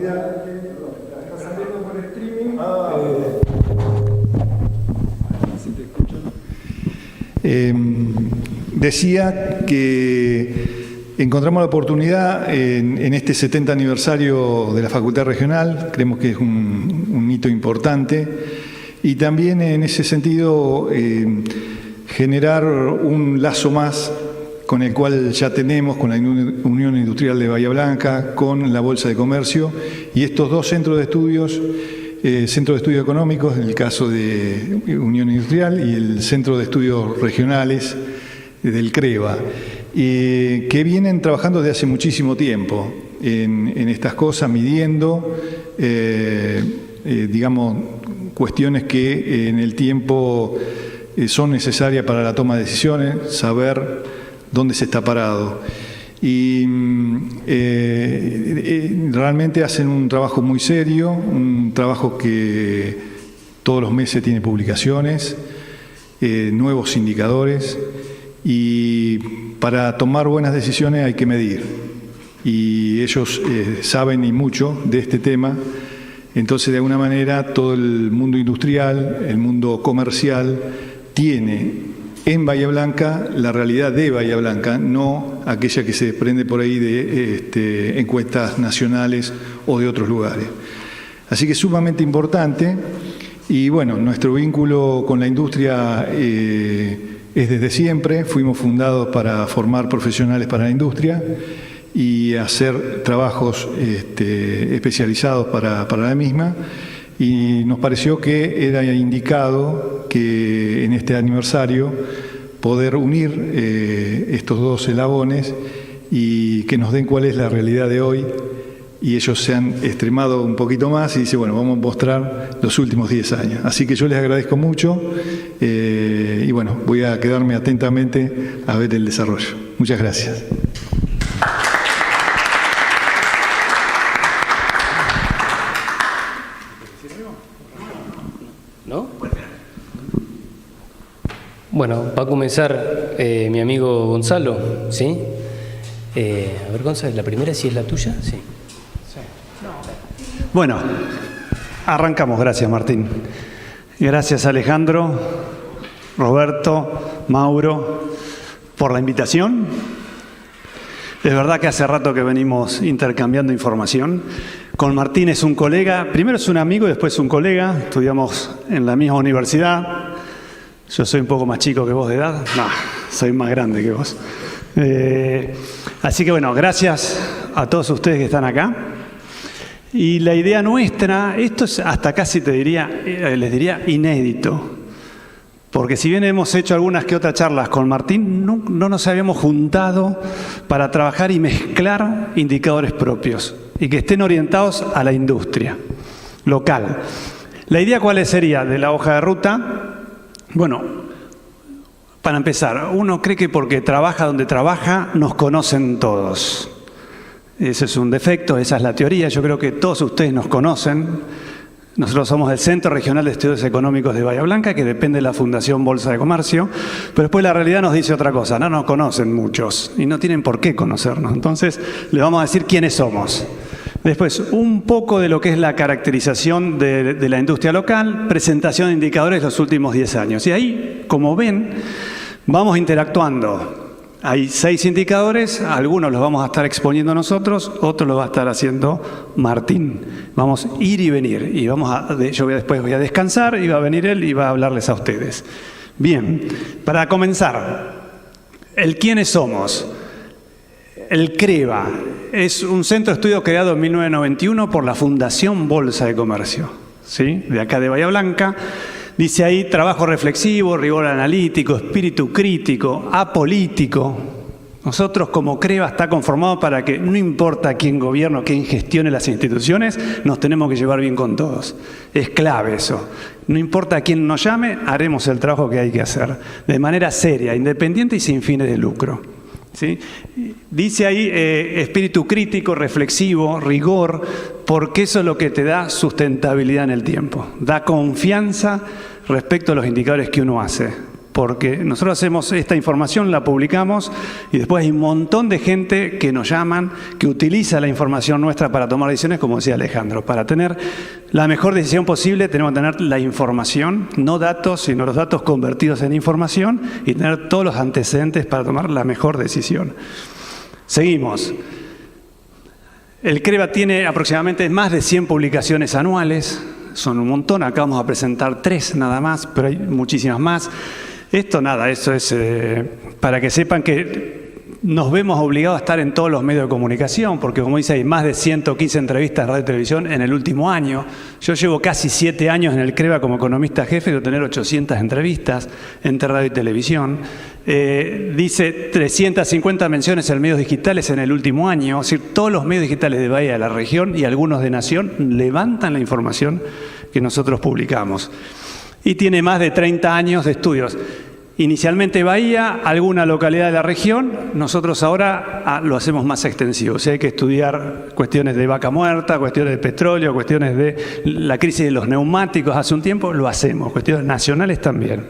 decía que, perdón, está saliendo por streaming. Si te escuchan. Decía que encontramos la oportunidad en este 70 aniversario de la Facultad Regional, creemos que es un hito importante, y también en ese sentido generar un lazo más con el cual ya tenemos con la Unión Industrial de Bahía Blanca, con la Bolsa de Comercio, y estos dos centros de estudios, Centro de Estudios Económicos, en el caso de Unión Industrial, y el Centro de Estudios Regionales del CREVA, que vienen trabajando desde hace muchísimo tiempo en estas cosas, midiendo, digamos, cuestiones que en el tiempo son necesarias para la toma de decisiones, saber dónde se está parado. Y realmente hacen un trabajo muy serio, un trabajo que todos los meses tiene publicaciones, nuevos indicadores, y para tomar buenas decisiones hay que medir. Y ellos saben y mucho de este tema. Entonces, de alguna manera, todo el mundo industrial, el mundo comercial, tiene en Bahía Blanca la realidad de Bahía Blanca, no aquella que se desprende por ahí de encuestas nacionales o de otros lugares. Así que es sumamente importante. Y bueno, nuestro vínculo con la industria es desde siempre. Fuimos fundados para formar profesionales para la industria y hacer trabajos especializados para la misma, y nos pareció que era indicado que en este aniversario poder unir estos dos eslabones y que nos den cuál es la realidad de hoy, y ellos se han extremado un poquito más y dicen, bueno, vamos a mostrar los últimos 10 años. Así que yo les agradezco mucho y bueno, voy a quedarme atentamente a ver el desarrollo. Muchas gracias. ¿No? Bueno, va a comenzar mi amigo Gonzalo, ¿sí? A ver, Gonzalo, ¿la primera sí es la tuya? Sí. Bueno, arrancamos. Gracias, Martín. Gracias, Alejandro, Roberto, Mauro, por la invitación. Es verdad que hace rato que venimos intercambiando información. Con Martín es un colega, primero es un amigo y después un colega. Estudiamos en la misma universidad. Yo soy un poco más chico que vos de edad. No, soy más grande que vos. Así que bueno, gracias a todos ustedes que están acá. Y la idea nuestra, esto es hasta casi les diría inédito. Porque si bien hemos hecho algunas que otras charlas con Martín, no nos habíamos juntado para trabajar y mezclar indicadores propios y que estén orientados a la industria local. ¿La idea cuál sería de la hoja de ruta? Bueno, para empezar, uno cree que porque trabaja donde trabaja nos conocen todos. Ese es un defecto, esa es la teoría. Yo creo que todos ustedes nos conocen. Nosotros somos el Centro Regional de Estudios Económicos de Bahía Blanca, que depende de la Fundación Bolsa de Comercio, pero después la realidad nos dice otra cosa. No nos conocen muchos y no tienen por qué conocernos. Entonces, les vamos a decir quiénes somos. Después, un poco de lo que es la caracterización de la industria local, presentación de indicadores de los últimos 10 años. Y ahí, como ven, vamos interactuando. Hay 6 indicadores, algunos los vamos a estar exponiendo nosotros, otros los va a estar haciendo Martín. Vamos a ir y venir, y después voy a descansar y va a venir él y va a hablarles a ustedes. Bien, para comenzar, el quiénes somos. El CREVA es un centro de estudio creado en 1991 por la Fundación Bolsa de Comercio, ¿sí? De acá de Bahía Blanca. Dice ahí trabajo reflexivo, rigor analítico, espíritu crítico, apolítico. Nosotros como CREVA está conformado para que no importa quién gobierne o quién gestione las instituciones, nos tenemos que llevar bien con todos. Es clave eso. No importa quién nos llame, haremos el trabajo que hay que hacer. De manera seria, independiente y sin fines de lucro. ¿Sí? Dice ahí espíritu crítico, reflexivo, rigor, porque eso es lo que te da sustentabilidad en el tiempo. Da confianza respecto a los indicadores que uno hace. porque nosotros hacemos esta información, la publicamos y después hay un montón de gente que nos llaman, que utiliza la información nuestra para tomar decisiones, como decía Alejandro. Para tener la mejor decisión posible tenemos que tener la información, no datos, sino los datos convertidos en información y tener todos los antecedentes para tomar la mejor decisión. Seguimos. El CREVA tiene aproximadamente más de 100 publicaciones anuales. Son un montón, acá vamos a presentar 3 nada más, pero hay muchísimas más. Esto nada, eso es para que sepan que nos vemos obligados a estar en todos los medios de comunicación, porque como dice, hay más de 115 entrevistas de radio y televisión en el último año. Yo llevo casi 7 años en el CREVA como economista jefe, de tener 800 entrevistas entre radio y televisión. Dice 350 menciones en medios digitales en el último año. Es decir, todos los medios digitales de Bahía, de la región y algunos de Nación levantan la información que nosotros publicamos. Y tiene más de 30 años de estudios. Inicialmente Bahía, alguna localidad de la región, nosotros ahora lo hacemos más extensivo. Si hay que estudiar cuestiones de vaca muerta, cuestiones de petróleo, cuestiones de la crisis de los neumáticos hace un tiempo, lo hacemos, cuestiones nacionales también.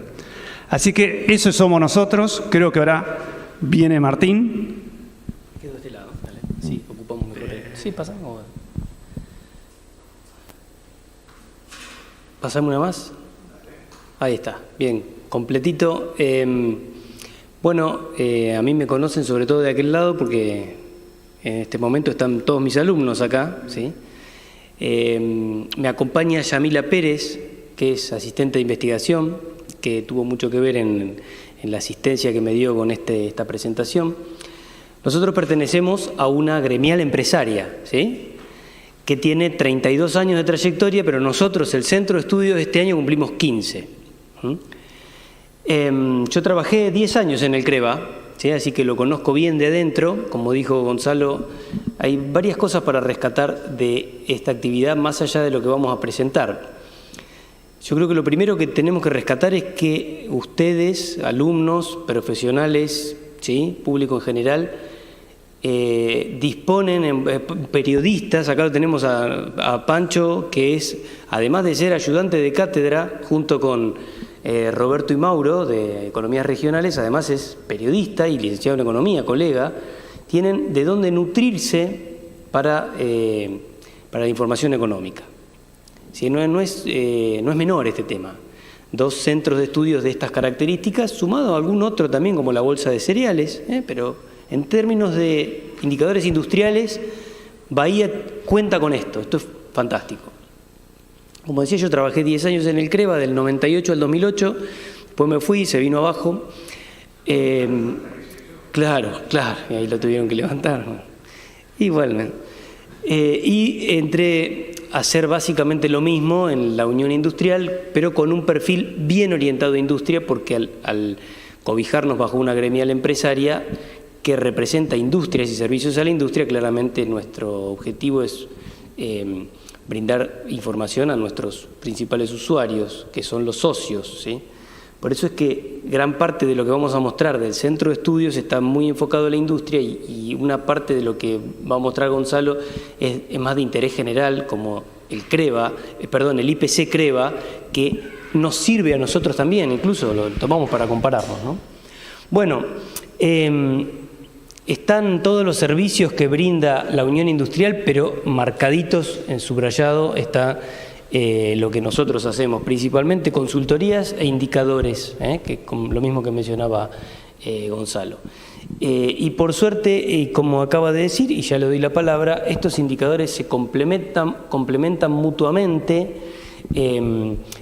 Así que eso somos nosotros. Creo que ahora viene Martín. Quedo de este lado, dale. Sí, ocupamos mejor. Sí, pasamos. ¿Pasamos una más? Ahí está, bien, completito. Bueno, a mí me conocen sobre todo de aquel lado porque en este momento están todos mis alumnos acá, ¿sí? Me acompaña Yamila Pérez, que es asistente de investigación, que tuvo mucho que ver en la asistencia que me dio con esta presentación. Nosotros pertenecemos a una gremial empresaria, ¿sí?, que tiene 32 años de trayectoria, pero nosotros, el Centro de Estudios, este año cumplimos 15. Yo trabajé 10 años en el CREVA, ¿sí?, así que lo conozco bien de adentro. Como dijo Gonzalo, hay varias cosas para rescatar de esta actividad más allá de lo que vamos a presentar. Yo creo que lo primero que tenemos que rescatar es que ustedes, alumnos, profesionales, ¿sí?, público en general, disponen, periodistas, acá lo tenemos a Pancho, que es, además de ser ayudante de cátedra, junto con Roberto y Mauro, de Economías Regionales, además es periodista y licenciado en Economía, colega, tienen de dónde nutrirse para la información económica. Sí, no es menor este tema. 2 centros de estudios de estas características, sumado a algún otro también, como la Bolsa de Cereales, pero en términos de indicadores industriales, Bahía cuenta con esto es fantástico. Como decía, yo trabajé 10 años en el CREVA, del 98 al 2008, después me fui, se vino abajo. Claro, y ahí lo tuvieron que levantar. Igualmente. Y entré a hacer básicamente lo mismo en la Unión Industrial, pero con un perfil bien orientado a industria, porque al cobijarnos bajo una gremial empresaria que representa industrias y servicios a la industria, claramente nuestro objetivo es brindar información a nuestros principales usuarios, que son los socios, ¿sí? Por eso es que gran parte de lo que vamos a mostrar del centro de estudios está muy enfocado a la industria y una parte de lo que va a mostrar Gonzalo es más de interés general, como el CREVA, el IPC CREVA, que nos sirve a nosotros también, incluso lo tomamos para compararnos, ¿no? Bueno, están todos los servicios que brinda la Unión Industrial, pero marcaditos en subrayado está lo que nosotros hacemos, principalmente consultorías e indicadores, que lo mismo que mencionaba Gonzalo. Y por suerte, como acaba de decir, y ya le doy la palabra, estos indicadores se complementan mutuamente.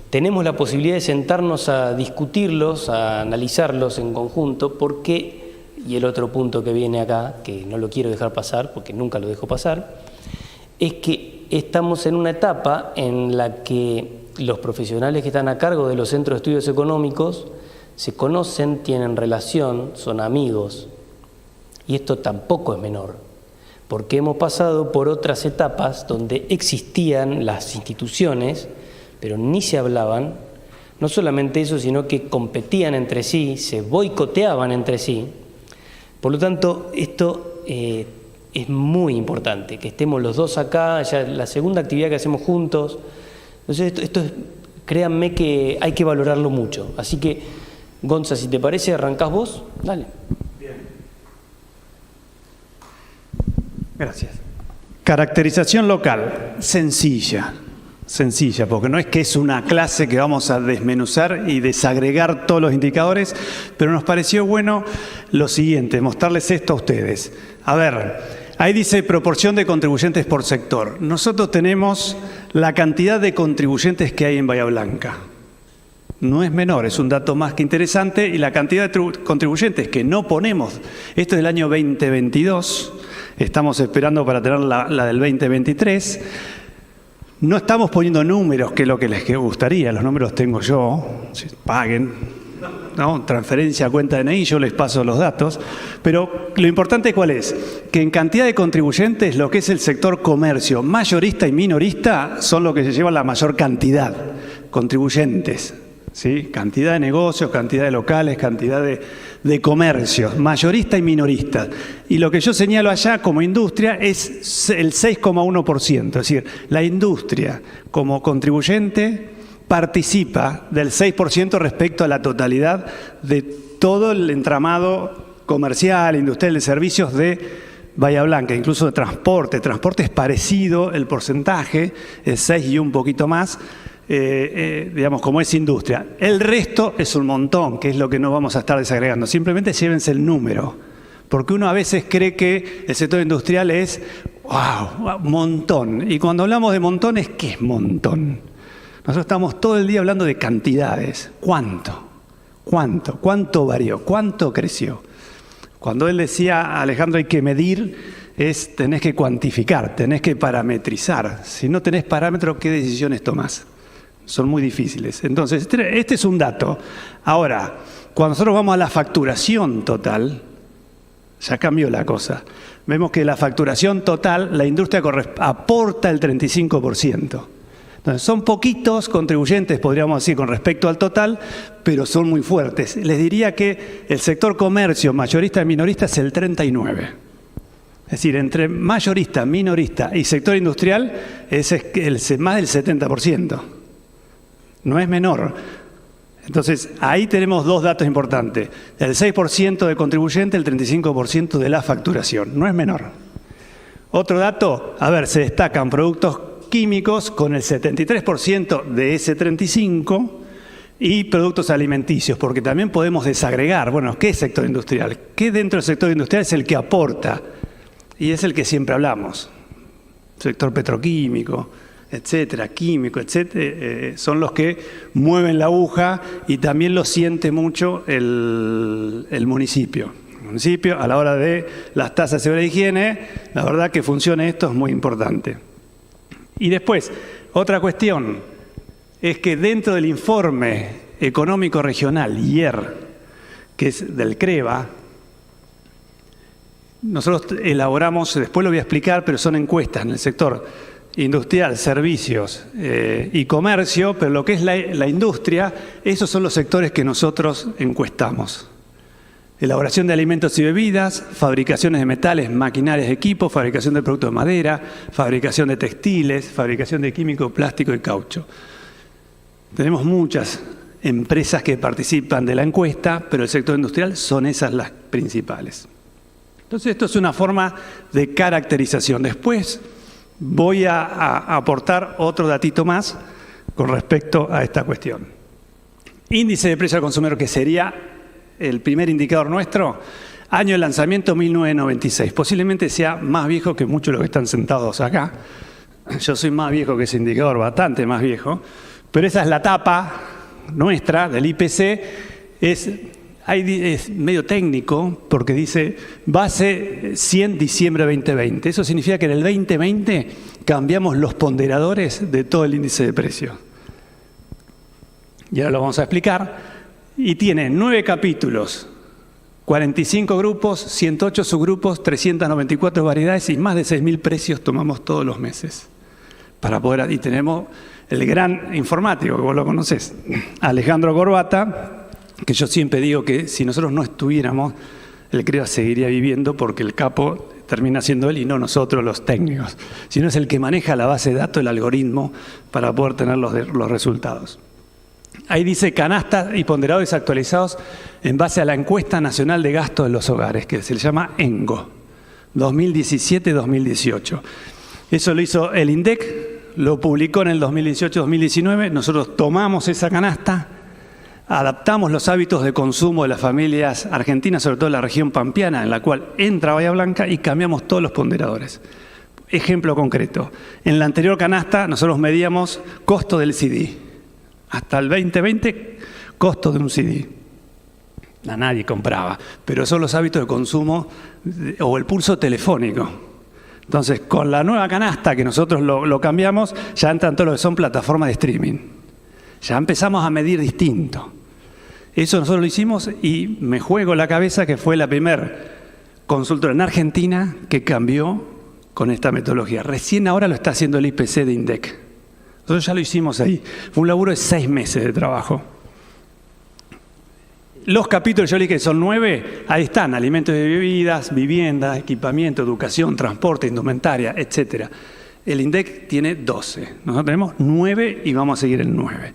Tenemos la posibilidad de sentarnos a discutirlos, a analizarlos en conjunto, porque, y el otro punto que viene acá, que no lo quiero dejar pasar, porque nunca lo dejo pasar, es que estamos en una etapa en la que los profesionales que están a cargo de los centros de estudios económicos se conocen, tienen relación, son amigos. Y esto tampoco es menor, porque hemos pasado por otras etapas donde existían las instituciones, pero ni se hablaban. No solamente eso, sino que competían entre sí, se boicoteaban entre sí. Por lo tanto, esto es muy importante, que estemos los dos acá, ya la segunda actividad que hacemos juntos. Entonces, esto es, créanme que hay que valorarlo mucho. Así que Gonza, si te parece, arrancás vos. Dale. Gracias. Caracterización local, sencilla, porque no es que es una clase que vamos a desmenuzar y desagregar todos los indicadores, pero nos pareció bueno lo siguiente, mostrarles esto a ustedes. A ver, ahí dice proporción de contribuyentes por sector. Nosotros tenemos la cantidad de contribuyentes que hay en Bahía Blanca. No es menor, es un dato más que interesante, y la cantidad de contribuyentes que no ponemos, esto es del año 2022, estamos esperando para tener la del 2023, no estamos poniendo números, que es lo que les gustaría, los números tengo yo, si paguen, ¿no? Transferencia a cuenta DNI, yo les paso los datos, pero lo importante ¿cuál es? Que en cantidad de contribuyentes, lo que es el sector comercio, mayorista y minorista, son los que se llevan la mayor cantidad, contribuyentes. ¿Sí? Cantidad de negocios, cantidad de locales, cantidad de comercios, mayorista y minorista. Y lo que yo señalo allá como industria es el 6,1%. Es decir, la industria como contribuyente participa del 6% respecto a la totalidad de todo el entramado comercial, industrial, de servicios de Bahía Blanca, incluso de transporte. Transporte es parecido, el porcentaje es 6 y un poquito más. Digamos, como es industria. El resto es un montón, que es lo que no vamos a estar desagregando. Simplemente llévense el número, porque uno a veces cree que el sector industrial es ¡wow! Montón. Y cuando hablamos de montones, ¿qué es montón? Nosotros estamos todo el día hablando de cantidades. ¿Cuánto? ¿Cuánto varió? ¿Cuánto creció? Cuando él decía a Alejandro hay que medir, tenés que cuantificar, tenés que parametrizar. Si no tenés parámetros, ¿qué decisiones tomás? Son muy difíciles. Entonces, este es un dato. Ahora, cuando nosotros vamos a la facturación total, ya cambió la cosa. Vemos que la facturación total, la industria aporta el 35%. Entonces, son poquitos contribuyentes, podríamos decir, con respecto al total, pero son muy fuertes. Les diría que el sector comercio, mayorista y minorista, es el 39%. Es decir, entre mayorista, minorista y sector industrial es más del 70%. No es menor. Entonces, ahí tenemos dos datos importantes. El 6% de contribuyente, el 35% de la facturación. No es menor. Otro dato, a ver, se destacan productos químicos con el 73% de ese 35% y productos alimenticios, porque también podemos desagregar, bueno, ¿qué es sector industrial? ¿Qué dentro del sector industrial es el que aporta? Y es el que siempre hablamos. Sector petroquímico, etcétera, químico, etcétera, son los que mueven la aguja y también lo siente mucho el municipio. El municipio, a la hora de las tasas de seguridad e higiene, la verdad que funcione esto es muy importante. Y después, otra cuestión, es que dentro del informe económico regional, IER, que es del CREVA, nosotros elaboramos, después lo voy a explicar, pero son encuestas en el sector industrial, servicios y comercio, pero lo que es la industria, esos son los sectores que nosotros encuestamos. Elaboración de alimentos y bebidas, fabricaciones de metales, maquinarias, equipos, fabricación de productos de madera, fabricación de textiles, fabricación de químico, plástico y caucho. Tenemos muchas empresas que participan de la encuesta, pero el sector industrial son esas las principales. Entonces, esto es una forma de caracterización. Después voy a aportar otro datito más con respecto a esta cuestión. Índice de precio al consumidor, que sería el primer indicador nuestro, año de lanzamiento 1996. Posiblemente sea más viejo que muchos de los que están sentados acá. Yo soy más viejo que ese indicador, bastante más viejo. Pero esa es la tapa nuestra del IPC. Es medio técnico porque dice base 100 diciembre 2020. Eso significa que en el 2020 cambiamos los ponderadores de todo el índice de precios. Y ahora lo vamos a explicar. Y tiene 9 capítulos, 45 grupos, 108 subgrupos, 394 variedades y más de 6.000 precios tomamos todos los meses. Y tenemos el gran informático, que vos lo conocés, Alejandro Corbata, que yo siempre digo que si nosotros no estuviéramos, el CREVA seguiría viviendo porque el capo termina siendo él y no nosotros los técnicos, sino es el que maneja la base de datos, el algoritmo, para poder tener los resultados. Ahí dice canasta y ponderadores actualizados en base a la encuesta nacional de gasto de los hogares, que se le llama ENGO, 2017-2018. Eso lo hizo el INDEC, lo publicó en el 2018-2019. Nosotros tomamos esa canasta, adaptamos los hábitos de consumo de las familias argentinas, sobre todo en la región pampeana, en la cual entra Bahía Blanca, y cambiamos todos los ponderadores. Ejemplo concreto. En la anterior canasta nosotros medíamos costo del CD. Hasta el 2020, costo de un CD. A nadie compraba, pero son los hábitos de consumo o el pulso telefónico. Entonces, con la nueva canasta que nosotros lo cambiamos, ya entran todo lo que son plataformas de streaming. Ya empezamos a medir distinto. Eso nosotros lo hicimos y me juego la cabeza que fue la primer consultora en Argentina que cambió con esta metodología. Recién ahora lo está haciendo el IPC de INDEC. Nosotros ya lo hicimos ahí. Fue un laburo de 6 meses de trabajo. Los capítulos, yo le dije que son 9, ahí están: alimentos y bebidas, vivienda, equipamiento, educación, transporte, indumentaria, etc. El INDEC tiene 12. Nosotros tenemos 9 y vamos a seguir en 9.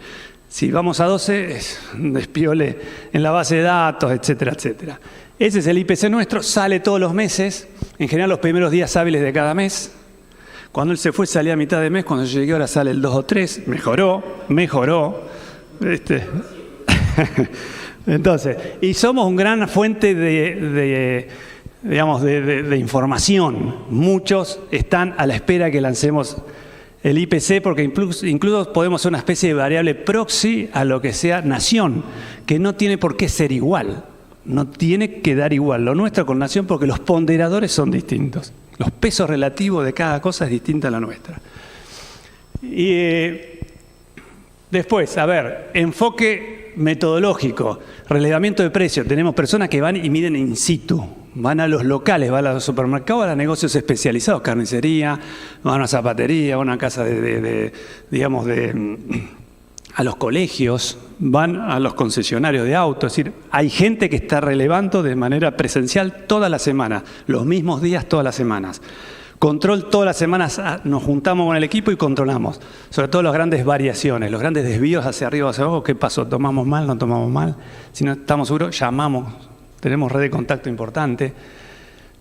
Si vamos a 12, es un despiole en la base de datos, etcétera, etcétera. Ese es el IPC nuestro, sale todos los meses, en general los primeros días hábiles de cada mes. Cuando él se fue salía a mitad de mes, cuando yo llegué ahora sale el 2 o 3, mejoró. Entonces, y somos una gran fuente de información. Muchos están a la espera que lancemos el IPC, porque incluso podemos ser una especie de variable proxy a lo que sea nación, que no tiene por qué ser igual, no tiene que dar igual lo nuestro con nación, porque los ponderadores son distintos. Los pesos relativos de cada cosa es distinta a la nuestra. Y después, a ver, enfoque metodológico, relevamiento de precios. Tenemos personas que van y miden in situ, van a los locales, van a los supermercados, a los negocios especializados, carnicería, van a una zapatería, van a una casa a los colegios, van a los concesionarios de autos. Es decir, hay gente que está relevando de manera presencial toda la semana, los mismos días todas las semanas. Control todas las semanas, nos juntamos con el equipo y controlamos, sobre todo las grandes variaciones, los grandes desvíos hacia arriba o hacia abajo. ¿Qué pasó? ¿Tomamos mal? ¿No tomamos mal? Si no estamos seguros, llamamos, tenemos red de contacto importante.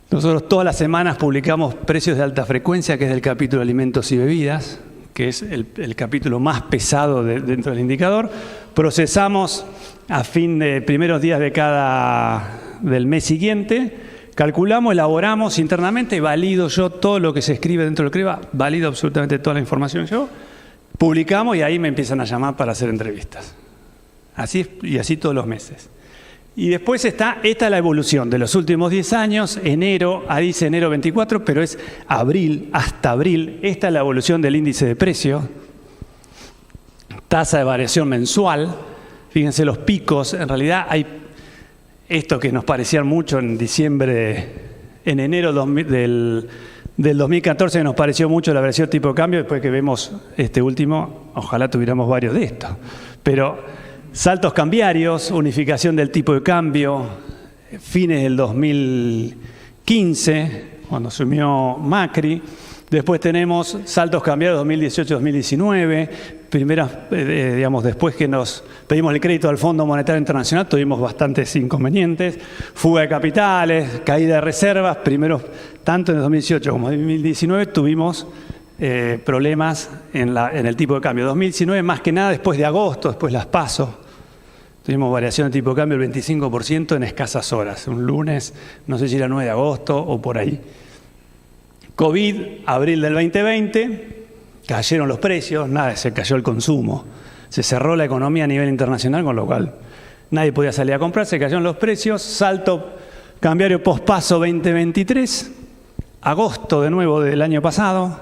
Nosotros todas las semanas publicamos precios de alta frecuencia, que es del capítulo alimentos y bebidas, que es el capítulo más pesado dentro del indicador. Procesamos a fin de primeros días del mes siguiente. Calculamos, elaboramos internamente, valido yo todo lo que se escribe dentro del CREVA, valido absolutamente toda la información yo, publicamos y ahí me empiezan a llamar para hacer entrevistas. Así todos los meses. Y después esta es la evolución de los últimos 10 años, ahí dice enero 24, pero es abril, hasta abril. Esta es la evolución del índice de precios, tasa de variación mensual. Fíjense los picos, en realidad hay esto que nos parecían mucho en enero del 2014 nos pareció mucho la variación tipo de cambio. Después que vemos este último, ojalá tuviéramos varios de estos. Pero saltos cambiarios, unificación del tipo de cambio, fines del 2015, cuando asumió Macri. Después tenemos saltos cambiarios 2018-2019, después que nos pedimos el crédito al Fondo Monetario Internacional, tuvimos bastantes inconvenientes, fuga de capitales, caída de reservas. Primero, tanto en el 2018 como en el 2019 tuvimos problemas en el tipo de cambio. 2019 más que nada después de agosto, después las PASO. Tuvimos variación de tipo de cambio del 25% en escasas horas. Un lunes, no sé si era 9 de agosto o por ahí. COVID, abril del 2020, cayeron los precios, se cayó el consumo. Se cerró la economía a nivel internacional, con lo cual nadie podía salir a comprar, se cayeron los precios. Salto cambiario pospaso 2023, agosto de nuevo del año pasado,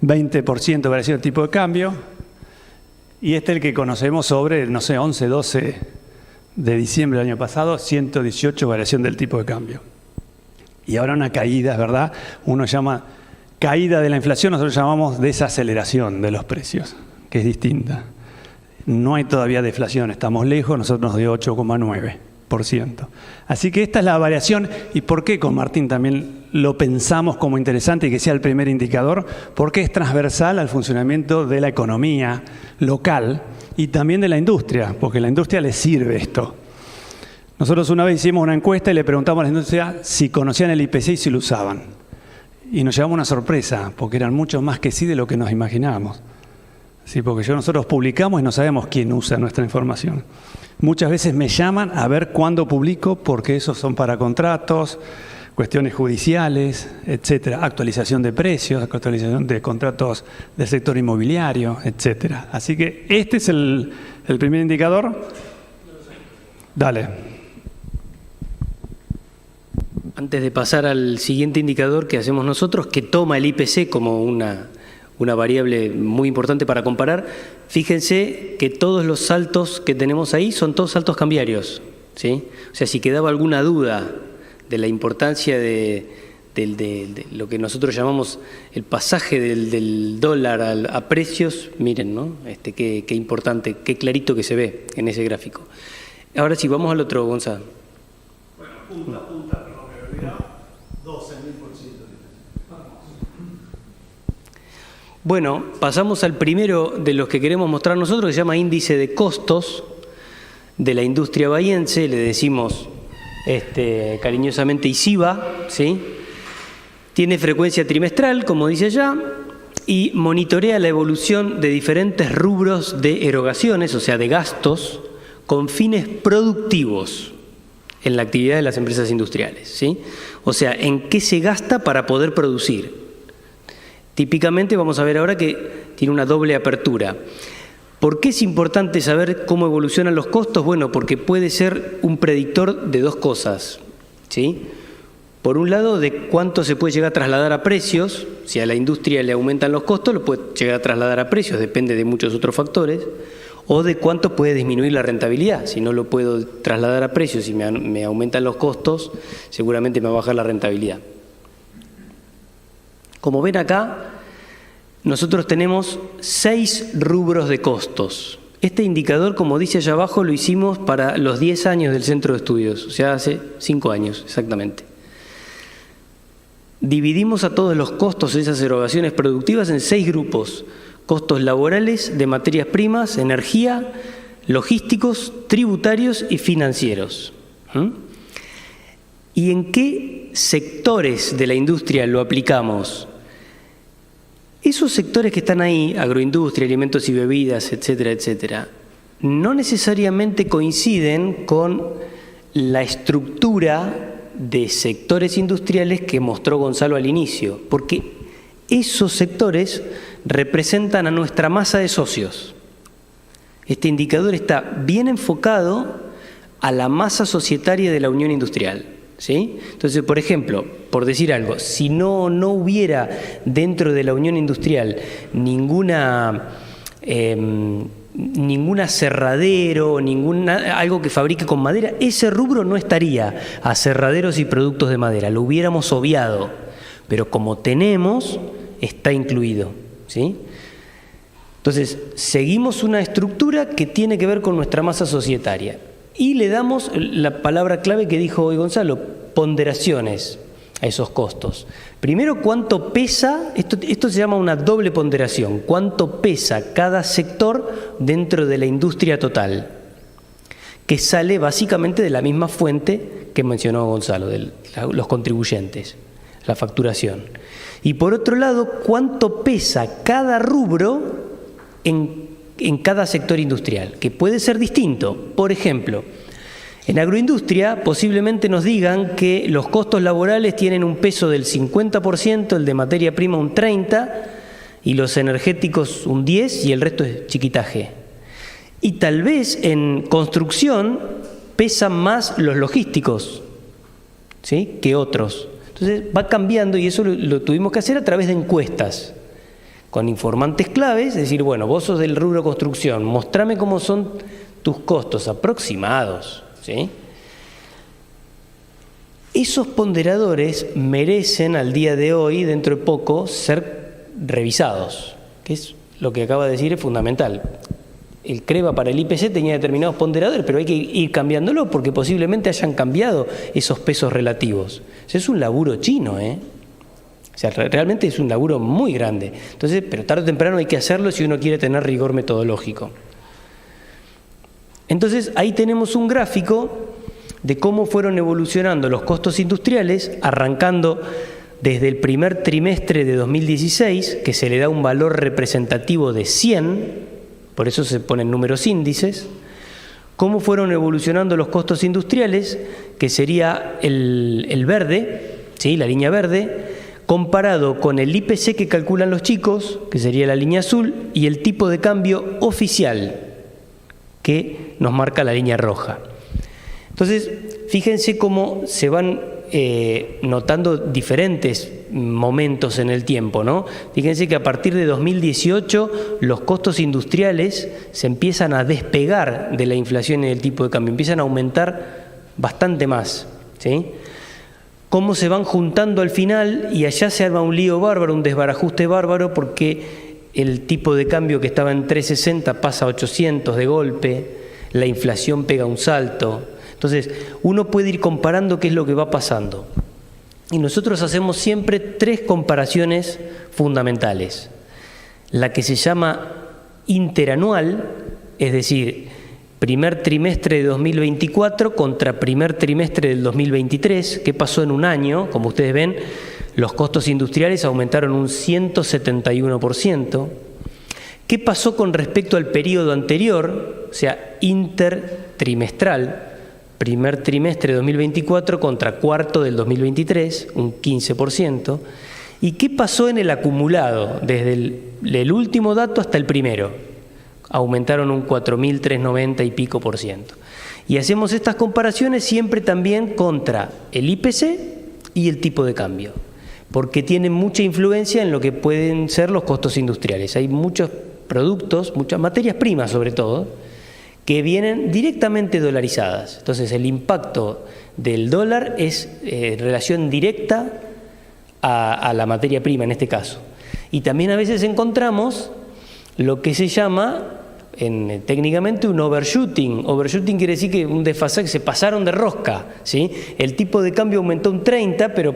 20% variación de tipo de cambio. Y este es el que conocemos sobre, 11, 12 de diciembre del año pasado, 118 variación del tipo de cambio. Y ahora una caída, es verdad, uno llama caída de la inflación, nosotros llamamos desaceleración de los precios, que es distinta. No hay todavía deflación, estamos lejos, nosotros nos dio 8,9. Así que esta es la variación. ¿Y por qué con Martín también lo pensamos como interesante y que sea el primer indicador? Porque es transversal al funcionamiento de la economía local y también de la industria, porque a la industria le sirve esto. Nosotros una vez hicimos una encuesta y le preguntamos a la industria si conocían el IPC y si lo usaban. Y nos llevamos una sorpresa, porque eran muchos más que sí de lo que nos imaginábamos. Sí, porque nosotros publicamos y no sabemos quién usa nuestra información. Muchas veces me llaman a ver cuándo publico, porque esos son para contratos, cuestiones judiciales, etcétera, actualización de precios, actualización de contratos del sector inmobiliario, etcétera. Así que este es el primer indicador. Dale. Antes de pasar al siguiente indicador que hacemos nosotros, que toma el IPC como una variable muy importante para comparar, fíjense que todos los saltos que tenemos ahí son todos saltos cambiarios, ¿sí? O sea, si quedaba alguna duda de la importancia de lo que nosotros llamamos el pasaje del dólar a precios, miren, ¿no? Qué importante, qué clarito que se ve en ese gráfico. Ahora sí, vamos al otro, Gonzalo. Bueno, punta, 12.000%. Bueno, pasamos al primero de los que queremos mostrar nosotros, que se llama índice de costos de la industria bahiense, le decimos cariñosamente ICIBA, ¿sí? Tiene frecuencia trimestral, como dice allá, y monitorea la evolución de diferentes rubros de erogaciones, o sea, de gastos, con fines productivos en la actividad de las empresas industriales, ¿sí? O sea, en qué se gasta para poder producir. Típicamente vamos a ver ahora que tiene una doble apertura. ¿Por qué es importante saber cómo evolucionan los costos? Bueno, porque puede ser un predictor de dos cosas, ¿sí? Por un lado, de cuánto se puede llegar a trasladar a precios. Si a la industria le aumentan los costos, lo puede llegar a trasladar a precios, depende de muchos otros factores. O de cuánto puede disminuir la rentabilidad. Si no lo puedo trasladar a precios y me aumentan los costos, seguramente me va a bajar la rentabilidad. Como ven acá, nosotros tenemos 6 rubros de costos. Este indicador, como dice allá abajo, lo hicimos para los 10 años del centro de estudios, o sea, hace 5 años exactamente. Dividimos a todos los costos de esas erogaciones productivas en 6 grupos. Costos laborales, de materias primas, energía, logísticos, tributarios y financieros. ¿Y en qué sectores de la industria lo aplicamos? Esos sectores que están ahí, agroindustria, alimentos y bebidas, etcétera, etcétera, no necesariamente coinciden con la estructura de sectores industriales que mostró Gonzalo al inicio, porque esos sectores representan a nuestra masa de socios. Este indicador está bien enfocado a la masa societaria de la Unión Industrial, ¿sí? Entonces, por ejemplo, por decir algo, si no hubiera dentro de la Unión Industrial ningún aserradero, algo que fabrique con madera, ese rubro no estaría, aserraderos y productos de madera, lo hubiéramos obviado, pero como tenemos, está incluido, ¿sí? Entonces, seguimos una estructura que tiene que ver con nuestra masa societaria y le damos la palabra clave que dijo hoy Gonzalo, ponderaciones a esos costos. Primero, ¿cuánto pesa? Esto se llama una doble ponderación. ¿Cuánto pesa cada sector dentro de la industria total? Que sale básicamente de la misma fuente que mencionó Gonzalo, de los contribuyentes, la facturación. Y por otro lado, ¿cuánto pesa cada rubro en cada sector industrial? Que puede ser distinto. Por ejemplo, en agroindustria posiblemente nos digan que los costos laborales tienen un peso del 50%, el de materia prima un 30%, y los energéticos un 10% y el resto es chiquitaje. Y tal vez en construcción pesan más los logísticos, ¿sí?, que otros. Entonces va cambiando y eso lo tuvimos que hacer a través de encuestas, con informantes claves, es decir, bueno, vos sos del rubro construcción, mostrame cómo son tus costos aproximados, ¿sí? Esos ponderadores merecen al día de hoy, dentro de poco, ser revisados, que es lo que acaba de decir, es fundamental. el CREVA para el IPC tenía determinados ponderadores, pero hay que ir cambiándolo porque posiblemente hayan cambiado esos pesos relativos. O sea, es un laburo chino, ¿eh? O sea, realmente es un laburo muy grande. Entonces, pero tarde o temprano hay que hacerlo si uno quiere tener rigor metodológico. Entonces, ahí tenemos un gráfico de cómo fueron evolucionando los costos industriales, arrancando desde el primer trimestre de 2016, que se le da un valor representativo de 100, por eso se ponen números índices, cómo fueron evolucionando los costos industriales, que sería el verde, ¿sí? La línea verde, comparado con el IPC que calculan los chicos, que sería la línea azul, y el tipo de cambio oficial, que nos marca la línea roja. Entonces, fíjense cómo se van notando diferentes momentos en el tiempo, ¿no? Fíjense que a partir de 2018 los costos industriales se empiezan a despegar de la inflación y del tipo de cambio, empiezan a aumentar bastante más, ¿sí? Cómo se van juntando al final y allá se arma un lío bárbaro, un desbarajuste bárbaro, porque el tipo de cambio que estaba en 360 pasa a 800 de golpe, la inflación pega un salto. Entonces, uno puede ir comparando qué es lo que va pasando. Y nosotros hacemos siempre 3 comparaciones fundamentales. La que se llama interanual, es decir, primer trimestre de 2024 contra primer trimestre del 2023. ¿Qué pasó en un año? Como ustedes ven, los costos industriales aumentaron un 171%. ¿Qué pasó con respecto al periodo anterior? O sea, intertrimestral. Primer trimestre de 2024 contra cuarto del 2023, un 15%. ¿Y qué pasó en el acumulado, desde el último dato hasta el primero? Aumentaron un 4.390 y pico %. Y hacemos estas comparaciones siempre también contra el IPC y el tipo de cambio, porque tienen mucha influencia en lo que pueden ser los costos industriales. Hay muchos productos, muchas materias primas sobre todo, que vienen directamente dolarizadas. Entonces, el impacto del dólar es en relación directa a la materia prima en este caso. Y también a veces encontramos lo que se llama técnicamente un overshooting. Overshooting quiere decir que un desfasaje, se pasaron de rosca, ¿sí? El tipo de cambio aumentó un 30, pero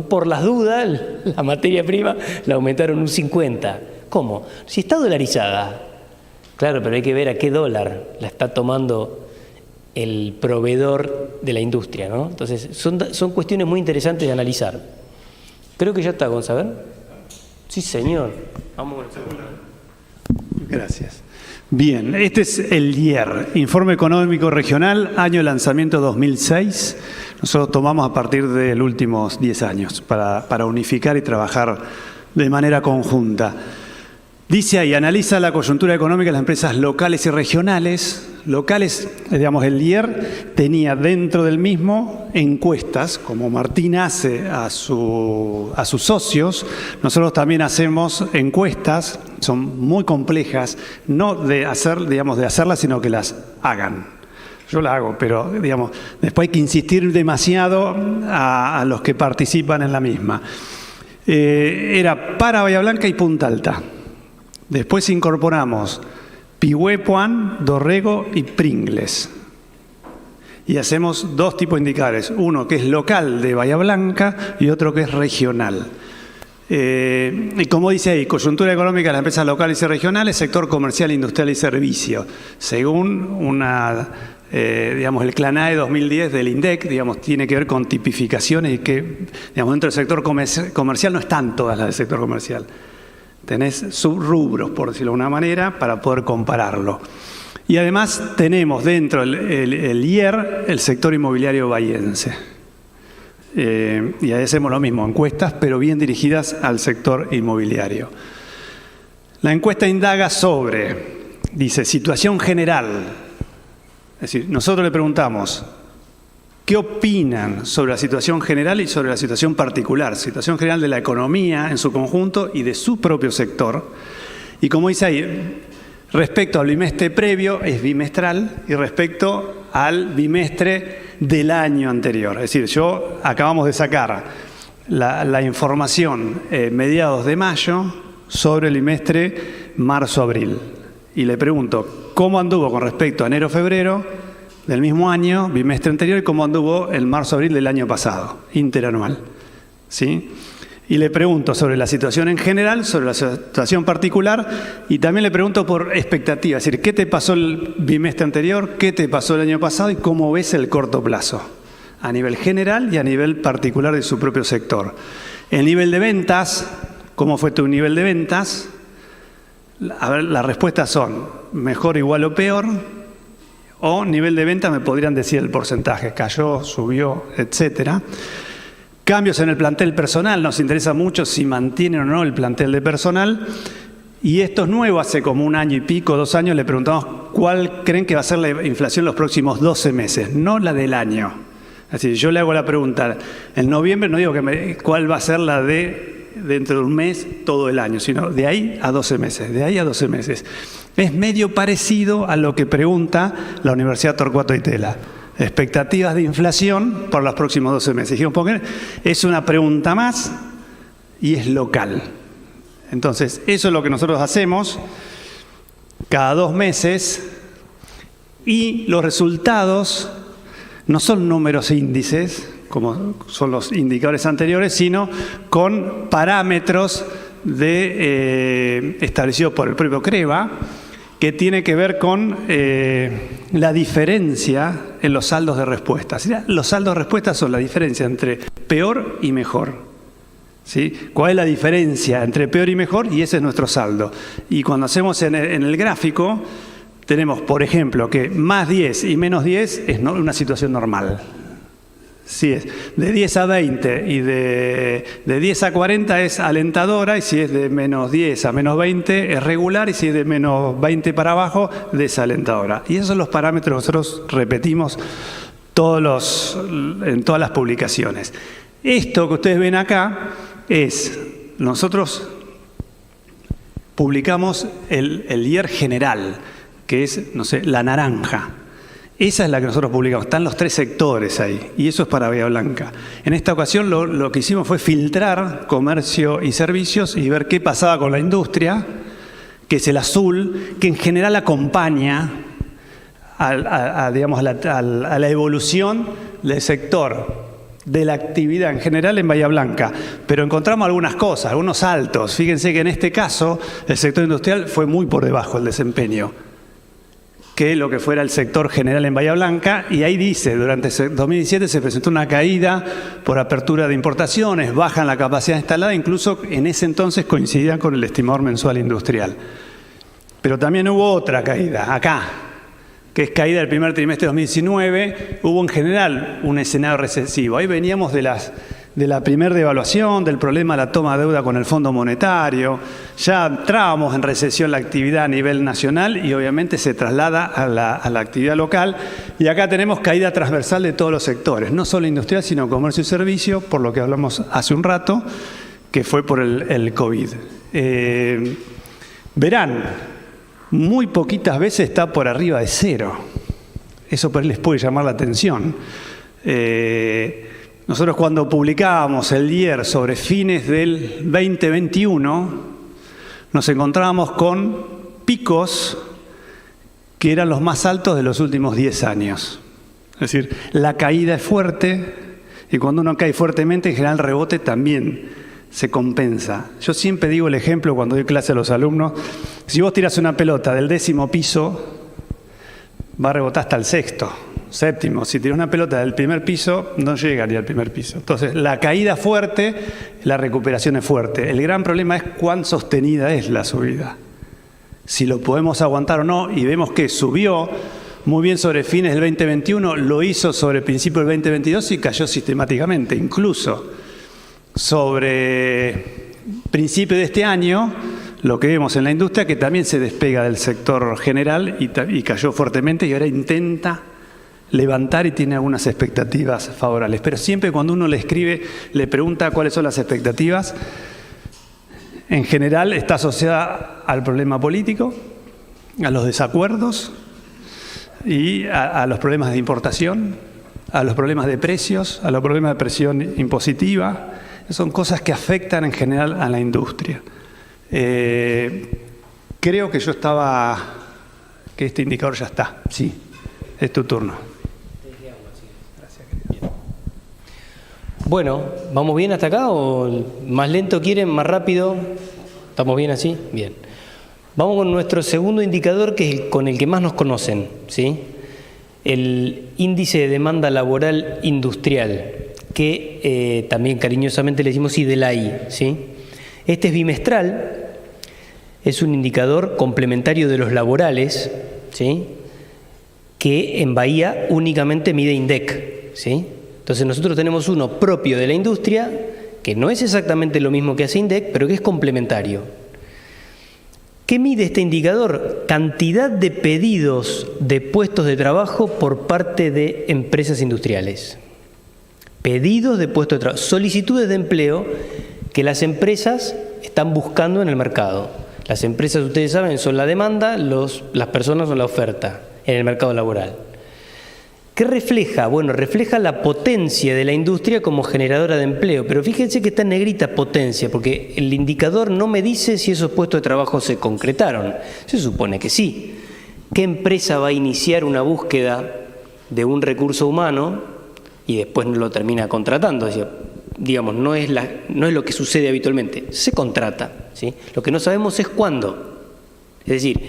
por las dudas, la materia prima la aumentaron un 50. ¿Cómo? Si está dolarizada. Claro, pero hay que ver a qué dólar la está tomando el proveedor de la industria, ¿no? Entonces, son cuestiones muy interesantes de analizar. Creo que ya está, Gonzalo. Sí, señor. Vamos con el segundo. Gracias. Bien, este es el IER, Informe Económico Regional, año de lanzamiento 2006. Nosotros tomamos a partir de los últimos 10 años para unificar y trabajar de manera conjunta. Dice ahí, analiza la coyuntura económica de las empresas locales y regionales. Locales, digamos, el IER tenía dentro del mismo encuestas, como Martín hace a sus socios. Nosotros también hacemos encuestas, son muy complejas, no de hacerlas, sino que las hagan. Yo la hago, pero digamos, después hay que insistir demasiado a los que participan en la misma. Era para Bahía Blanca y Punta Alta. Después incorporamos Pigüé, Puan, Dorrego y Pringles. Y hacemos 2 tipos de indicadores. Uno que es local de Bahía Blanca y otro que es regional. Y como dice ahí, coyuntura económica de las empresas locales y regionales, sector comercial, industrial y servicio. Según el CLANAE 2010 del INDEC, tiene que ver con tipificaciones y que dentro del sector comercial no están todas las del sector comercial. Tenés subrubros, por decirlo de una manera, para poder compararlo. Y además tenemos dentro el IER el sector inmobiliario bahiense. Y ahí hacemos lo mismo, encuestas, pero bien dirigidas al sector inmobiliario. La encuesta indaga dice, situación general. Es decir, nosotros le preguntamos, ¿qué opinan sobre la situación general y sobre la situación particular? Situación general de la economía en su conjunto y de su propio sector. Y como dice ahí, respecto al bimestre previo es bimestral y respecto al bimestre del año anterior. Es decir, acabamos de sacar la información mediados de mayo sobre el bimestre marzo-abril. y le pregunto cómo anduvo con respecto a enero-febrero del mismo año, bimestre anterior, y cómo anduvo el marzo-abril del año pasado, interanual. ¿Sí? Y le pregunto sobre la situación en general, sobre la situación particular, y también le pregunto por expectativas, es decir, ¿qué te pasó el bimestre anterior? ¿Qué te pasó el año pasado? ¿Y cómo ves el corto plazo? A nivel general y a nivel particular de su propio sector. El nivel de ventas, ¿cómo fue tu nivel de ventas? A ver, las respuestas son mejor, igual o peor, o nivel de ventas me podrían decir el porcentaje, cayó, subió, etcétera. Cambios en el plantel personal, nos interesa mucho si mantienen o no el plantel de personal. Y esto es nuevo, hace como 1 año y pico, 2 años, le preguntamos cuál creen que va a ser la inflación los próximos 12 meses, no la del año. Es decir, yo le hago la pregunta, en noviembre no digo cuál va a ser la de dentro de un mes, todo el año, sino de ahí a 12 meses, de ahí a 12 meses. Es medio parecido a lo que pregunta la Universidad Torcuato Di Tella. Expectativas de inflación por los próximos 12 meses. Dijimos, porque es una pregunta más y es local. Entonces, eso es lo que nosotros hacemos cada 2 meses y los resultados no son números e índices, como son los indicadores anteriores, sino con parámetros establecidos por el propio CREVA, que tiene que ver con la diferencia en los saldos de respuesta. Los saldos de respuesta son la diferencia entre peor y mejor. ¿Sí? ¿Cuál es la diferencia entre peor y mejor? Y ese es nuestro saldo. Y cuando hacemos en el gráfico, tenemos, por ejemplo, que más 10 y menos 10 es una situación normal. Si es de 10 a 20 y de 10 a 40 es alentadora, y si es de menos 10 a menos 20 es regular, y si es de menos 20 para abajo, desalentadora. Y esos son los parámetros que nosotros repetimos en todas las publicaciones. Esto que ustedes ven acá es, nosotros publicamos el IER general, que es, no sé, la naranja. Esa es la que nosotros publicamos, están los 3 sectores ahí, y eso es para Bahía Blanca. En esta ocasión lo que hicimos fue filtrar comercio y servicios y ver qué pasaba con la industria, que es el azul, que en general acompaña a la evolución del sector, de la actividad en general en Bahía Blanca. Pero encontramos algunas cosas, algunos saltos. Fíjense que en este caso el sector industrial fue muy por debajo el desempeño que lo que fuera el sector general en Bahía Blanca, y ahí dice, durante 2017 se presentó una caída por apertura de importaciones, baja en la capacidad instalada, incluso en ese entonces coincidía con el estimador mensual industrial. Pero también hubo otra caída, acá, que es caída del primer trimestre de 2019, hubo en general un escenario recesivo. Ahí veníamos de la primera devaluación, del problema de la toma de deuda con el Fondo Monetario, ya entrábamos en recesión la actividad a nivel nacional y obviamente se traslada a la actividad local, y acá tenemos caída transversal de todos los sectores, no solo industrial sino comercio y servicio, por lo que hablamos hace un rato, que fue por el COVID. Verán, muy poquitas veces está por arriba de 0, eso por ahí les puede llamar la atención. Nosotros cuando publicábamos el IER sobre fines del 2021, nos encontrábamos con picos que eran los más altos de los últimos 10 años. Es decir, la caída es fuerte, y cuando uno cae fuertemente, en general el rebote también se compensa. Yo siempre digo el ejemplo cuando doy clase a los alumnos: si vos tirás una pelota del 10º piso, va a rebotar hasta el 6º. 7º, si tiras una pelota del primer piso, no llega ni al primer piso. Entonces, la caída es fuerte, la recuperación es fuerte. El gran problema es cuán sostenida es la subida. Si lo podemos aguantar o no, y vemos que subió muy bien sobre fines del 2021, lo hizo sobre principios del 2022 y cayó sistemáticamente. Incluso sobre principios de este año, lo que vemos en la industria, que también se despega del sector general y cayó fuertemente, y ahora intenta levantar y tiene algunas expectativas favorables. Pero siempre cuando uno le escribe, le pregunta cuáles son las expectativas, en general está asociada al problema político, a los desacuerdos y a los problemas de importación, a los problemas de precios, a los problemas de presión impositiva. Son cosas que afectan en general a la industria. Creo que yo estaba que este indicador ya está. Sí, es tu turno. Bueno, ¿vamos bien hasta acá o más lento quieren, más rápido? ¿Estamos bien así? Bien. Vamos con nuestro segundo indicador, que es con el que más nos conocen, ¿sí? El índice de demanda laboral industrial, que también cariñosamente le decimos IDELAI, ¿sí? Este es bimestral, es un indicador complementario de los laborales, ¿sí? Que en Bahía únicamente mide INDEC, ¿sí? Entonces nosotros tenemos uno propio de la industria, que no es exactamente lo mismo que hace INDEC, pero que es complementario. ¿Qué mide este indicador? Cantidad de pedidos de puestos de trabajo por parte de empresas industriales. Pedidos de puestos de trabajo, solicitudes de empleo que las empresas están buscando en el mercado. Las empresas, ustedes saben, son la demanda, las personas son la oferta en el mercado laboral. ¿Qué refleja? Bueno, refleja la potencia de la industria como generadora de empleo, pero fíjense que está en negrita potencia, porque el indicador no me dice si esos puestos de trabajo se concretaron. Se supone que sí. ¿Qué empresa va a iniciar una búsqueda de un recurso humano y después no lo termina contratando? Es decir, digamos, no es lo que sucede habitualmente. Se contrata, ¿sí? Lo que no sabemos es cuándo. Es decir,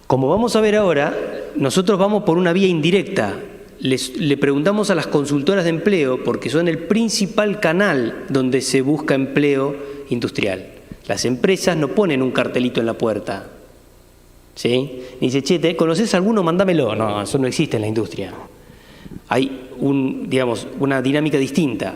como vamos a ver ahora, nosotros vamos por una vía indirecta. Le preguntamos a las consultoras de empleo, porque son el principal canal donde se busca empleo industrial. Las empresas no ponen un cartelito en la puerta, ¿sí? Y dice, che, ¿te conoces alguno? Mándamelo. No, eso no existe en la industria. Hay una dinámica distinta.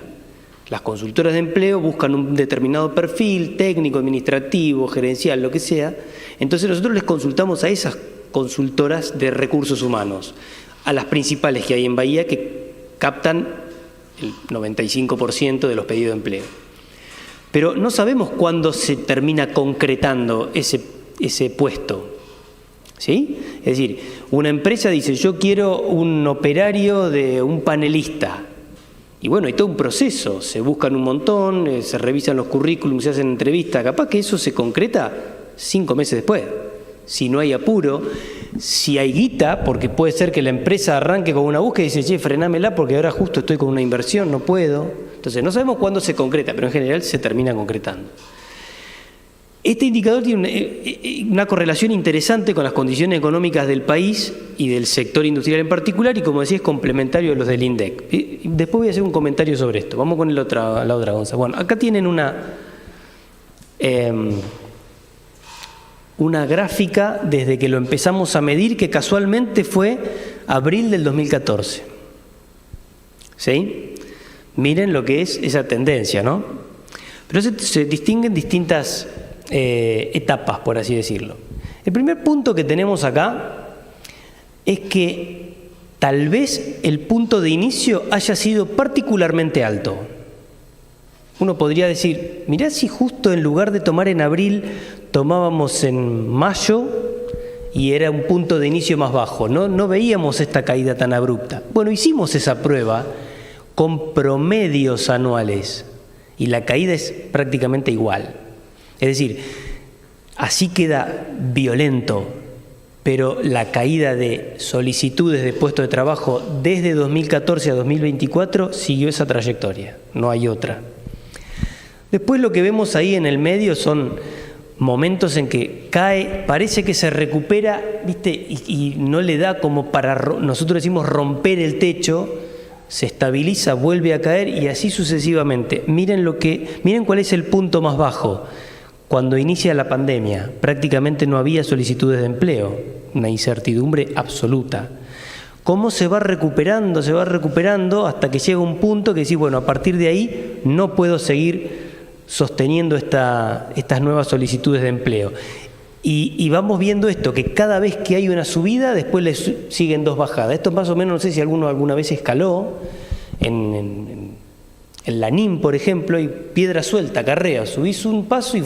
Las consultoras de empleo buscan un determinado perfil técnico, administrativo, gerencial, lo que sea. Entonces nosotros les consultamos a esas consultoras de recursos humanos, a las principales que hay en Bahía, que captan el 95% de los pedidos de empleo. Pero no sabemos cuándo se termina concretando ese puesto, ¿sí? Es decir, una empresa dice, yo quiero un operario de un panelista. Y bueno, hay todo un proceso, se buscan un montón, se revisan los currículums, se hacen entrevistas, capaz que eso se concreta 5 meses después. Si no hay apuro, si hay guita, porque puede ser que la empresa arranque con una búsqueda y dice, che, frenámela porque ahora justo estoy con una inversión, no puedo. Entonces no sabemos cuándo se concreta, pero en general se termina concretando. Este indicador tiene una correlación interesante con las condiciones económicas del país y del sector industrial en particular, y como decía, es complementario a los del INDEC. Después voy a hacer un comentario sobre esto. Vamos con la otra, Gonza. Bueno, acá tienen una gráfica desde que lo empezamos a medir, que casualmente fue abril del 2014. ¿Sí? Miren lo que es esa tendencia, ¿no? Pero se distinguen distintas etapas, por así decirlo. El primer punto que tenemos acá es que tal vez el punto de inicio haya sido particularmente alto. Uno podría decir, mirá si justo en lugar de tomar en abril, tomábamos en mayo y era un punto de inicio más bajo, no veíamos esta caída tan abrupta. Bueno, hicimos esa prueba con promedios anuales y la caída es prácticamente igual. Es decir, así queda violento, pero la caída de solicitudes de puestos de trabajo desde 2014 a 2024 siguió esa trayectoria, no hay otra. Después lo que vemos ahí en el medio son momentos en que cae, parece que se recupera, ¿viste? Y no le da como para, nosotros decimos romper el techo, se estabiliza, vuelve a caer y así sucesivamente. Miren cuál es el punto más bajo. Cuando inicia la pandemia, prácticamente no había solicitudes de empleo, una incertidumbre absoluta. ¿Cómo se va recuperando? Se va recuperando hasta que llega un punto que decís, bueno, a partir de ahí no puedo seguir sosteniendo estas nuevas solicitudes de empleo. Y vamos viendo esto, que cada vez que hay una subida, después le siguen 2 bajadas. Esto más o menos, no sé si alguno alguna vez escaló, en Lanín, por ejemplo, hay piedra suelta, carrea, subís un paso y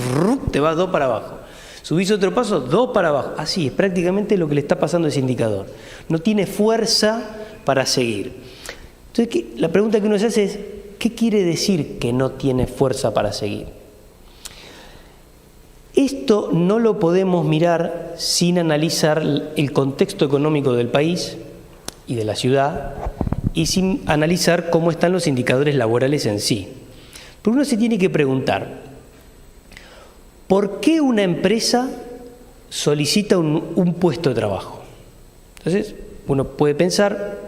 te vas 2 para abajo. Subís otro paso, 2 para abajo. Así es prácticamente lo que le está pasando a ese indicador. No tiene fuerza para seguir. Entonces, la pregunta que uno se hace es, ¿qué quiere decir que no tiene fuerza para seguir? Esto no lo podemos mirar sin analizar el contexto económico del país y de la ciudad y sin analizar cómo están los indicadores laborales en sí. Pero uno se tiene que preguntar, ¿por qué una empresa solicita un puesto de trabajo? Entonces, uno puede pensar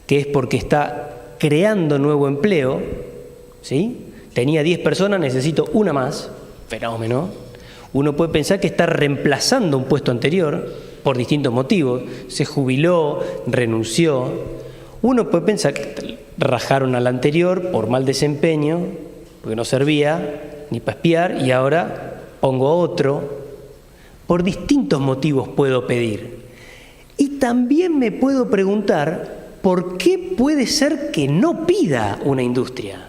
que es porque está creando nuevo empleo, ¿sí? Tenía 10 personas, necesito una más, fenómeno. Uno puede pensar que está reemplazando un puesto anterior por distintos motivos, se jubiló, renunció. Uno puede pensar que rajaron al anterior por mal desempeño, porque no servía ni para espiar y ahora pongo otro. Por distintos motivos puedo pedir. Y también me puedo preguntar por qué puede ser que no pida una industria,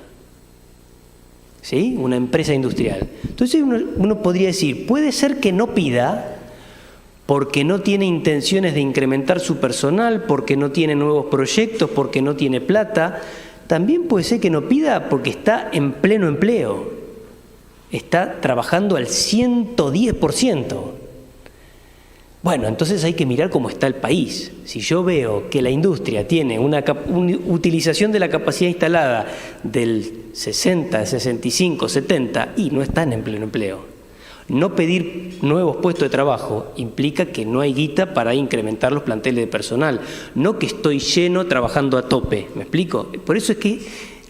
¿sí? Una empresa industrial. Entonces uno podría decir, puede ser que no pida porque no tiene intenciones de incrementar su personal, porque no tiene nuevos proyectos, porque no tiene plata. También puede ser que no pida porque está en pleno empleo, está trabajando al 110%. Bueno, entonces hay que mirar cómo está el país. Si yo veo que la industria tiene una utilización de la capacidad instalada del 60, 65, 70 y no están en pleno empleo. No pedir nuevos puestos de trabajo implica que no hay guita para incrementar los planteles de personal, no que estoy lleno trabajando a tope. ¿Me explico? Por eso es que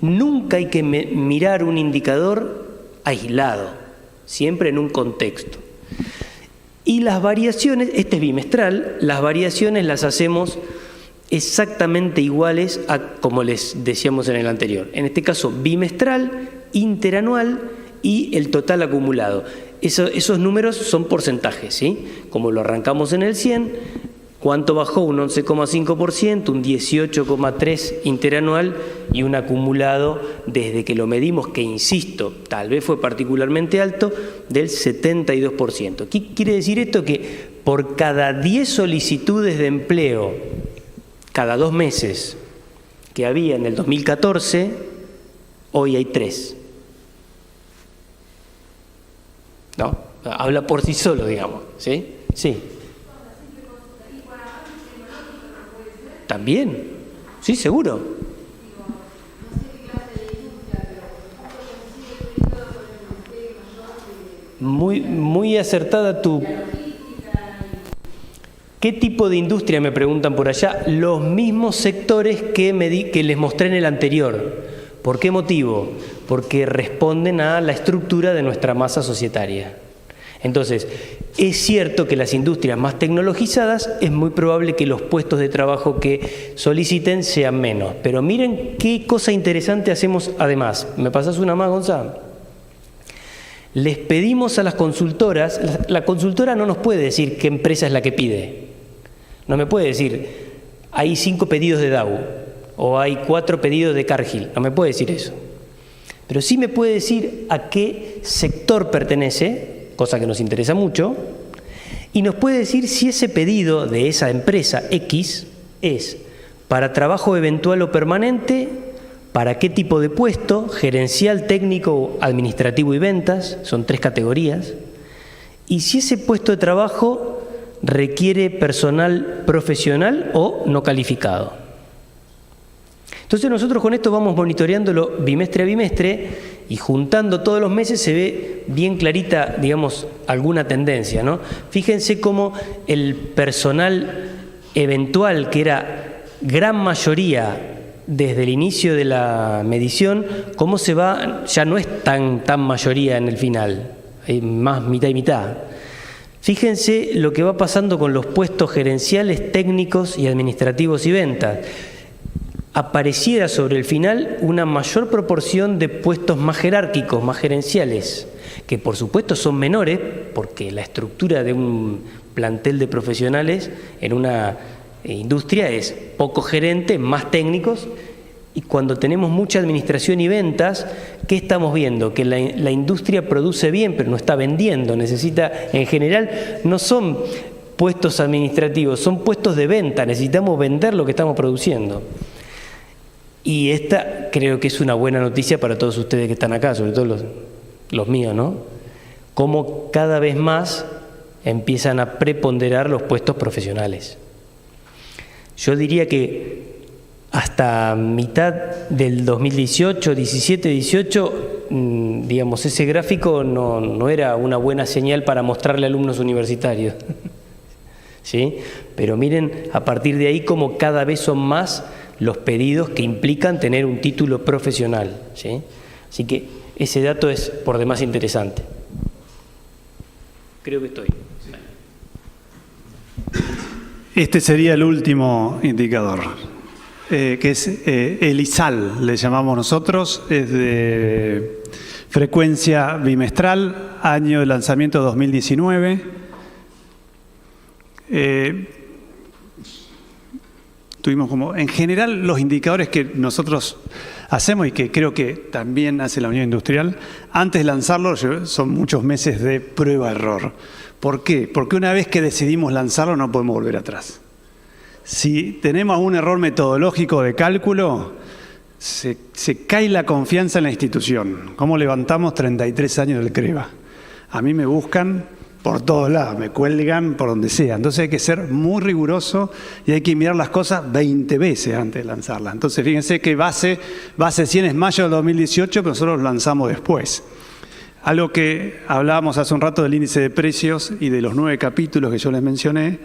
nunca hay que mirar un indicador aislado, siempre en un contexto. Y las variaciones, este es bimestral, las variaciones las hacemos exactamente iguales a como les decíamos en el anterior. En este caso, bimestral, interanual y el total acumulado. Esos números son porcentajes, ¿sí? Como lo arrancamos en el 100, ¿cuánto bajó? Un 11,5%, un 18,3% interanual y un acumulado desde que lo medimos, que insisto, tal vez fue particularmente alto, del 72%. ¿Qué quiere decir esto? Que por cada 10 solicitudes de empleo, cada 2 meses que había en el 2014, hoy hay 3. ¿No? Habla por sí solo, digamos. ¿Sí? Sí. ¿También? Sí, seguro. Muy acertada tu... ¿Qué tipo de industria me preguntan por allá? Los mismos sectores que les mostré en el anterior. ¿Por qué motivo? Porque responden a la estructura de nuestra masa societaria. Entonces, es cierto que las industrias más tecnologizadas es muy probable que los puestos de trabajo que soliciten sean menos. Pero miren qué cosa interesante hacemos además. ¿Me pasás una más, Gonzalo? Les pedimos a las consultoras, la consultora no nos puede decir qué empresa es la que pide. No me puede decir, hay 5 pedidos de Dow o hay 4 pedidos de Cargill. No me puede decir eso. Pero sí me puede decir a qué sector pertenece, cosa que nos interesa mucho, y nos puede decir si ese pedido de esa empresa X es para trabajo eventual o permanente, para qué tipo de puesto, gerencial, técnico, administrativo y ventas, son 3 categorías, y si ese puesto de trabajo requiere personal profesional o no calificado. Entonces nosotros con esto vamos monitoreándolo bimestre a bimestre y juntando todos los meses se ve bien clarita, digamos, alguna tendencia, ¿no? Fíjense cómo el personal eventual, que era gran mayoría desde el inicio de la medición, cómo se va, ya no es tan mayoría en el final, hay más mitad y mitad. Fíjense lo que va pasando con los puestos gerenciales, técnicos y administrativos y ventas. Apareciera sobre el final una mayor proporción de puestos más jerárquicos, más gerenciales, que por supuesto son menores porque la estructura de un plantel de profesionales en una industria es poco gerente, más técnicos, y cuando tenemos mucha administración y ventas, ¿qué estamos viendo? Que la industria produce bien, pero no está vendiendo, necesita, en general, no son puestos administrativos, son puestos de venta, necesitamos vender lo que estamos produciendo. Y esta creo que es una buena noticia para todos ustedes que están acá, sobre todo los míos, ¿no? cómo cada vez más empiezan a preponderar los puestos profesionales. Yo diría que hasta mitad del 2018, 17, 18, digamos, ese gráfico no era una buena señal para mostrarle a alumnos universitarios. ¿Sí? Pero miren, a partir de ahí, como cada vez son más los pedidos que implican tener un título profesional. ¿Sí? Así que ese dato es por demás interesante. Creo que estoy. Este sería el último indicador, que es el ISAL, le llamamos nosotros, es de frecuencia bimestral, año de lanzamiento 2019. Tuvimos como, en general, los indicadores que nosotros hacemos y que creo que también hace la Unión Industrial, antes de lanzarlo son muchos meses de prueba-error. ¿Por qué? Porque una vez que decidimos lanzarlo no podemos volver atrás. Si tenemos un error metodológico de cálculo, se cae la confianza en la institución. ¿Cómo levantamos 33 años del CREVA? A mí me buscan por todos lados, me cuelgan por donde sea. Entonces hay que ser muy riguroso y hay que mirar las cosas 20 veces antes de lanzarlas. Entonces fíjense que base 100 es mayo del 2018, pero nosotros lo lanzamos después. Algo que hablábamos hace un rato del índice de precios y de los 9 capítulos que yo les mencioné.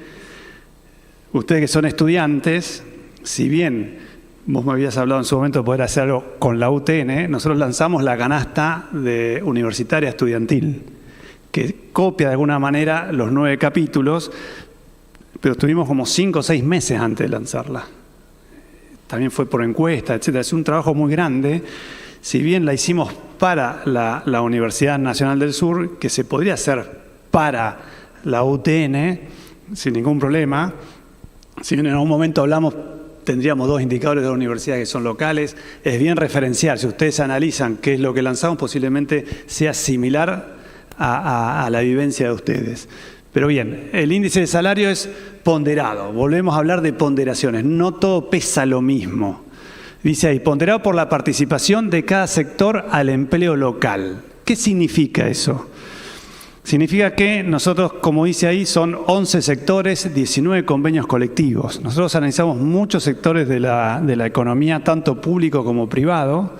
Ustedes que son estudiantes, si bien vos me habías hablado en su momento de poder hacer algo con la UTN, nosotros lanzamos la canasta de universitaria estudiantil, que copia de alguna manera los 9 capítulos, pero estuvimos como 5 o 6 meses antes de lanzarla. También fue por encuesta, etcétera. Es un trabajo muy grande. Si bien la hicimos para la Universidad Nacional del Sur, que se podría hacer para la UTN sin ningún problema, si bien en algún momento hablamos, tendríamos 2 indicadores de la universidad que son locales, es bien referencial. Si ustedes analizan qué es lo que lanzamos, posiblemente sea similar a la vivencia de ustedes. Pero bien, el índice de salario es ponderado. Volvemos a hablar de ponderaciones. No todo pesa lo mismo. Dice ahí, ponderado por la participación de cada sector al empleo local. ¿Qué significa eso? Significa que nosotros, como dice ahí, son 11 sectores, 19 convenios colectivos. Nosotros analizamos muchos sectores de la economía, tanto público como privado,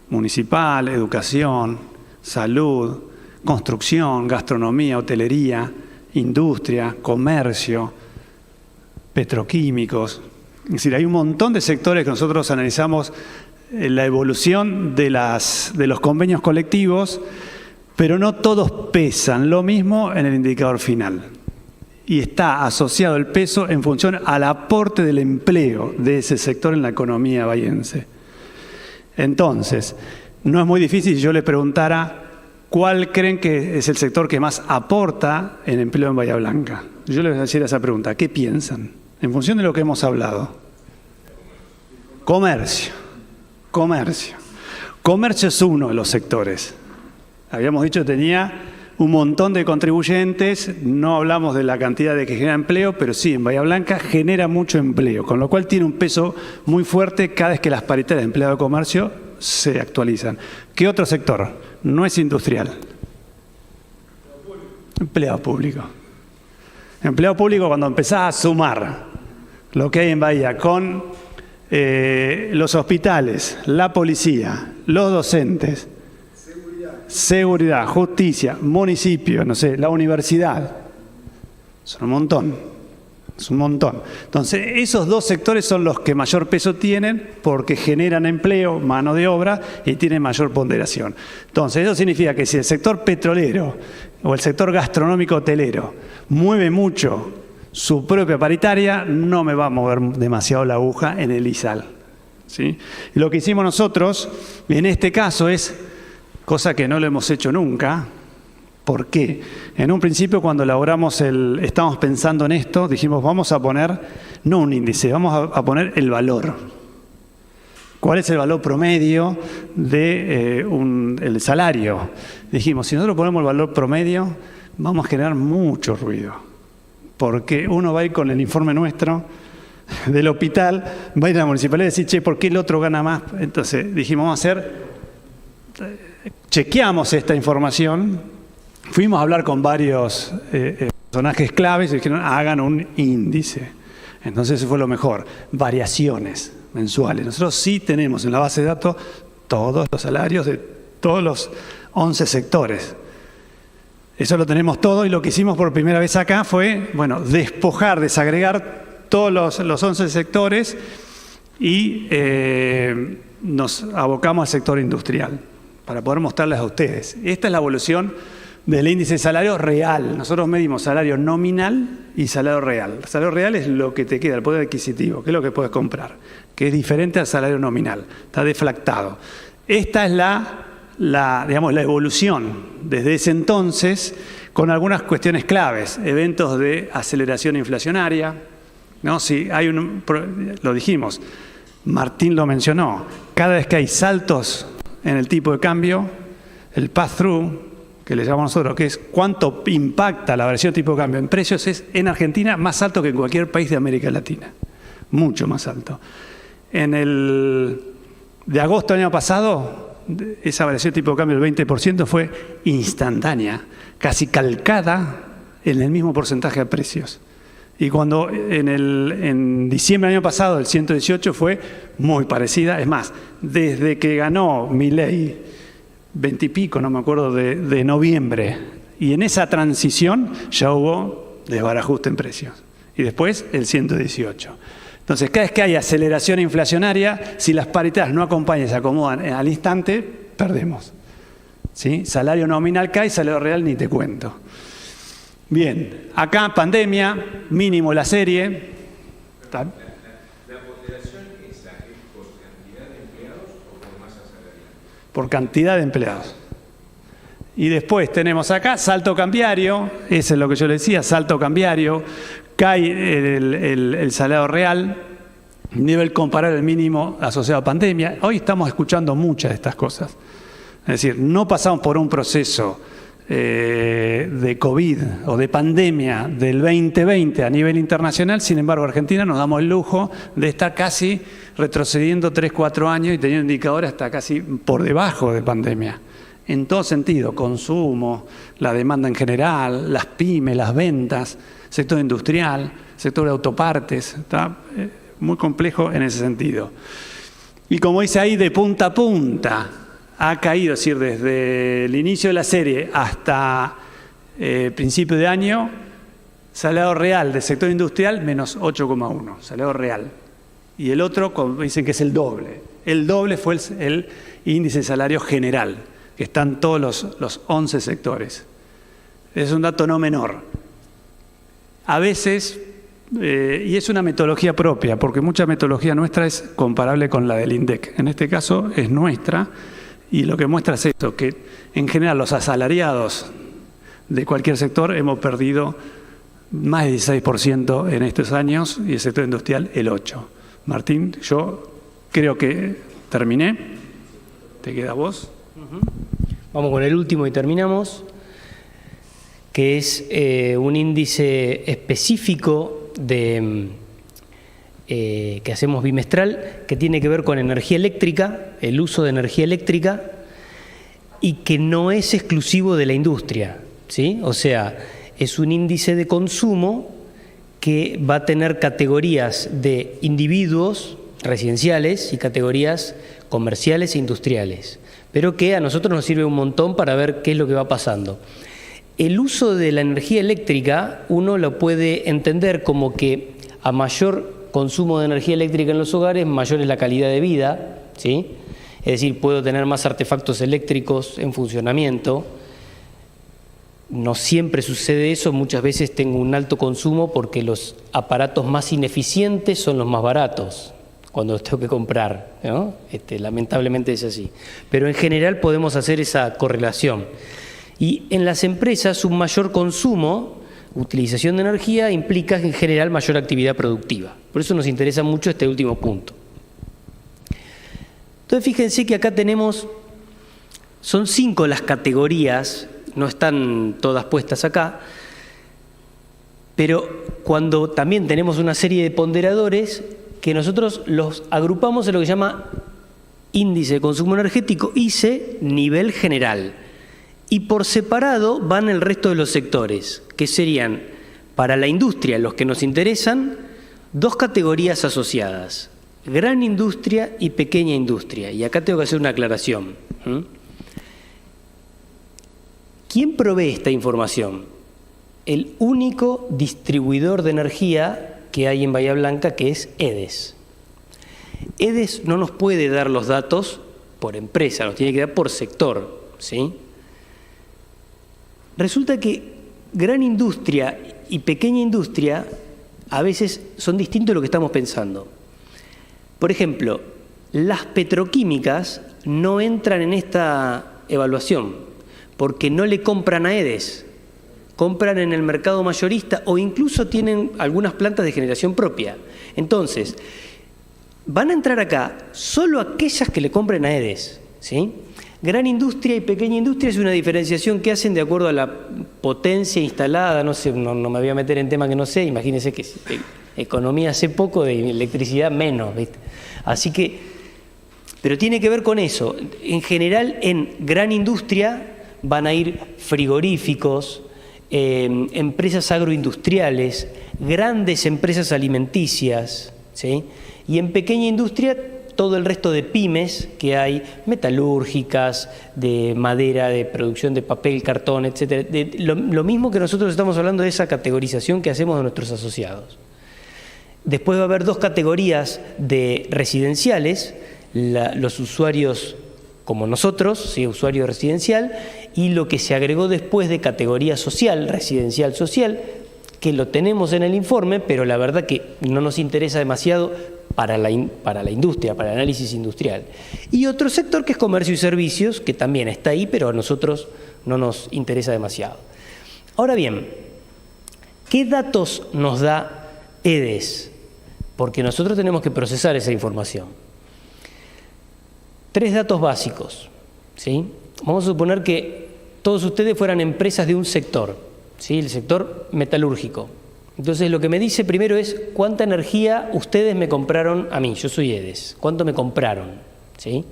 municipal, educación, salud, construcción, gastronomía, hotelería, industria, comercio, petroquímicos. Es decir, hay un montón de sectores que nosotros analizamos la evolución de los convenios colectivos, pero no todos pesan lo mismo en el indicador final. Y está asociado el peso en función al aporte del empleo de ese sector en la economía bahiense. Entonces, no es muy difícil si yo le preguntara ¿cuál creen que es el sector que más aporta en empleo en Bahía Blanca? Yo les voy a hacer esa pregunta. ¿Qué piensan? En función de lo que hemos hablado. Comercio. Comercio. Comercio es uno de los sectores. Habíamos dicho que tenía un montón de contribuyentes. No hablamos de la cantidad de que genera empleo, pero sí, en Bahía Blanca genera mucho empleo, con lo cual tiene un peso muy fuerte cada vez que las paritarias de empleado de comercio se actualizan. ¿Qué otro sector? No es industrial. Empleado público. Empleado público cuando empezás a sumar lo que hay en Bahía con los hospitales, la policía, los docentes, seguridad, justicia, municipio, no sé, la universidad. Son un montón. Es un montón. Entonces, esos 2 sectores son los que mayor peso tienen porque generan empleo, mano de obra y tienen mayor ponderación. Entonces, eso significa que si el sector petrolero o el sector gastronómico hotelero mueve mucho su propia paritaria, no me va a mover demasiado la aguja en el ISAL. ¿Sí? Y lo que hicimos nosotros, en este caso, es cosa que no lo hemos hecho nunca. ¿Por qué? En un principio, cuando elaboramos estamos pensando en esto, dijimos, vamos a poner, no un índice, vamos a poner el valor. ¿Cuál es el valor promedio del salario? Dijimos, si nosotros ponemos el valor promedio, vamos a generar mucho ruido. Porque uno va a ir con el informe nuestro del hospital, va a ir a la municipalidad y decir, che, ¿por qué el otro gana más? Entonces dijimos, chequeamos esta información fuimos a hablar con varios personajes claves y dijeron, hagan un índice. Entonces eso fue lo mejor, variaciones mensuales. Nosotros sí tenemos en la base de datos todos los salarios de todos los 11 sectores. Eso lo tenemos todo y lo que hicimos por primera vez acá fue, bueno, desagregar todos los 11 sectores y nos abocamos al sector industrial para poder mostrarles a ustedes. Esta es la evolución del índice de salario real. Nosotros medimos salario nominal y salario real. El salario real es lo que te queda, el poder adquisitivo, que es lo que puedes comprar, que es diferente al salario nominal, está deflactado. Esta es la evolución desde ese entonces, con algunas cuestiones claves, eventos de aceleración inflacionaria, ¿no? Si hay lo dijimos, Martín lo mencionó, cada vez que hay saltos en el tipo de cambio, el pass-through, que le llamamos nosotros, que es cuánto impacta la variación de tipo de cambio en precios, es en Argentina más alto que en cualquier país de América Latina, mucho más alto. De agosto del año pasado, esa variación de tipo de cambio del 20% fue instantánea, casi calcada en el mismo porcentaje de precios. Y cuando en diciembre del año pasado, el 118 fue muy parecida. Es más, desde que ganó Milei, 20 y pico, no me acuerdo, de noviembre, y en esa transición ya hubo desbarajuste en precios. Y después el 118. Entonces, cada vez que hay aceleración inflacionaria, si las paritarias no acompañan y se acomodan al instante, perdemos. ¿Sí? Salario nominal cae, salario real ni te cuento. Bien, acá pandemia, mínimo la serie. ¿La ponderación esa es por cantidad de empleados o por masa salarial? Por cantidad de empleados. Y después tenemos acá salto cambiario, eso es lo que yo le decía, salto cambiario, cae el salario real, nivel comparable al mínimo asociado a pandemia. Hoy estamos escuchando muchas de estas cosas. Es decir, no pasamos por un proceso de COVID o de pandemia del 2020 a nivel internacional, sin embargo, Argentina nos damos el lujo de estar casi retrocediendo 3-4 años y teniendo indicadores hasta casi por debajo de pandemia. En todo sentido, consumo, la demanda en general, las pymes, las ventas, sector industrial, sector de autopartes, está muy complejo en ese sentido. Y como dice ahí, de punta a punta, ha caído, es decir, desde el inicio de la serie hasta principio de año, salario real del sector industrial menos 8,1, salario real. Y el otro, como dicen que es el doble. El doble fue el índice de salario general, que están todos los 11 sectores. Es un dato no menor. A veces, y es una metodología propia, porque mucha metodología nuestra es comparable con la del INDEC. En este caso es nuestra. Y lo que muestra es esto, que en general los asalariados de cualquier sector hemos perdido más de 16% en estos años y el sector industrial el 8%. Martín, yo creo que terminé. ¿Te queda vos? Vamos con el último y terminamos, que es un índice específico que hacemos bimestral, que tiene que ver con energía eléctrica, el uso de energía eléctrica, y que no es exclusivo de la industria, ¿sí? O sea, es un índice de consumo que va a tener categorías de individuos residenciales y categorías comerciales e industriales, pero que a nosotros nos sirve un montón para ver qué es lo que va pasando. El uso de la energía eléctrica uno lo puede entender como que a mayor consumo de energía eléctrica en los hogares, mayor es la calidad de vida, ¿sí? Es decir, puedo tener más artefactos eléctricos en funcionamiento. No siempre sucede eso, muchas veces tengo un alto consumo porque los aparatos más ineficientes son los más baratos cuando los tengo que comprar, ¿no? Lamentablemente es así. Pero en general podemos hacer esa correlación. Y en las empresas un mayor consumo, utilización de energía, implica en general mayor actividad productiva. Por eso nos interesa mucho este último punto. Entonces fíjense que acá son 5 las categorías, no están todas puestas acá, pero cuando también tenemos una serie de ponderadores que nosotros los agrupamos en lo que se llama índice de consumo energético, ICE, nivel general. Y por separado van el resto de los sectores, que serían, para la industria, los que nos interesan, dos categorías asociadas: gran industria y pequeña industria. Y acá tengo que hacer una aclaración. ¿Quién provee esta información? El único distribuidor de energía que hay en Bahía Blanca, que es EDES. EDES no nos puede dar los datos por empresa, nos tiene que dar por sector, ¿sí? Resulta que gran industria y pequeña industria a veces son distintos de lo que estamos pensando. Por ejemplo, las petroquímicas no entran en esta evaluación porque no le compran a EDES, compran en el mercado mayorista o incluso tienen algunas plantas de generación propia. Entonces, van a entrar acá solo aquellas que le compren a EDES, ¿sí? Gran industria y pequeña industria es una diferenciación que hacen de acuerdo a la potencia instalada. No sé, no me voy a meter en tema que no sé. Imagínense que economía sé poco, de electricidad menos, ¿viste? Así que, pero tiene que ver con eso. En general, en gran industria van a ir frigoríficos, empresas agroindustriales, grandes empresas alimenticias, ¿sí? Y en pequeña industria, todo el resto de pymes que hay, metalúrgicas, de madera, de producción de papel, cartón, etcétera. Lo mismo que nosotros estamos hablando de esa categorización que hacemos de nuestros asociados. Después va a haber dos categorías de residenciales, los usuarios como nosotros, ¿sí? Usuario residencial, y lo que se agregó después de categoría social, residencial social, que lo tenemos en el informe, pero la verdad que no nos interesa demasiado para la industria, para el análisis industrial. Y otro sector que es comercio y servicios, que también está ahí, pero a nosotros no nos interesa demasiado. Ahora bien, ¿qué datos nos da EDES? Porque nosotros tenemos que procesar esa información. 3 datos básicos, ¿sí? Vamos a suponer que todos ustedes fueran empresas de un sector, ¿sí? El sector metalúrgico. Entonces lo que me dice primero es cuánta energía ustedes me compraron a mí. Yo soy EDES. ¿Cuánto me compraron? ¿Sí?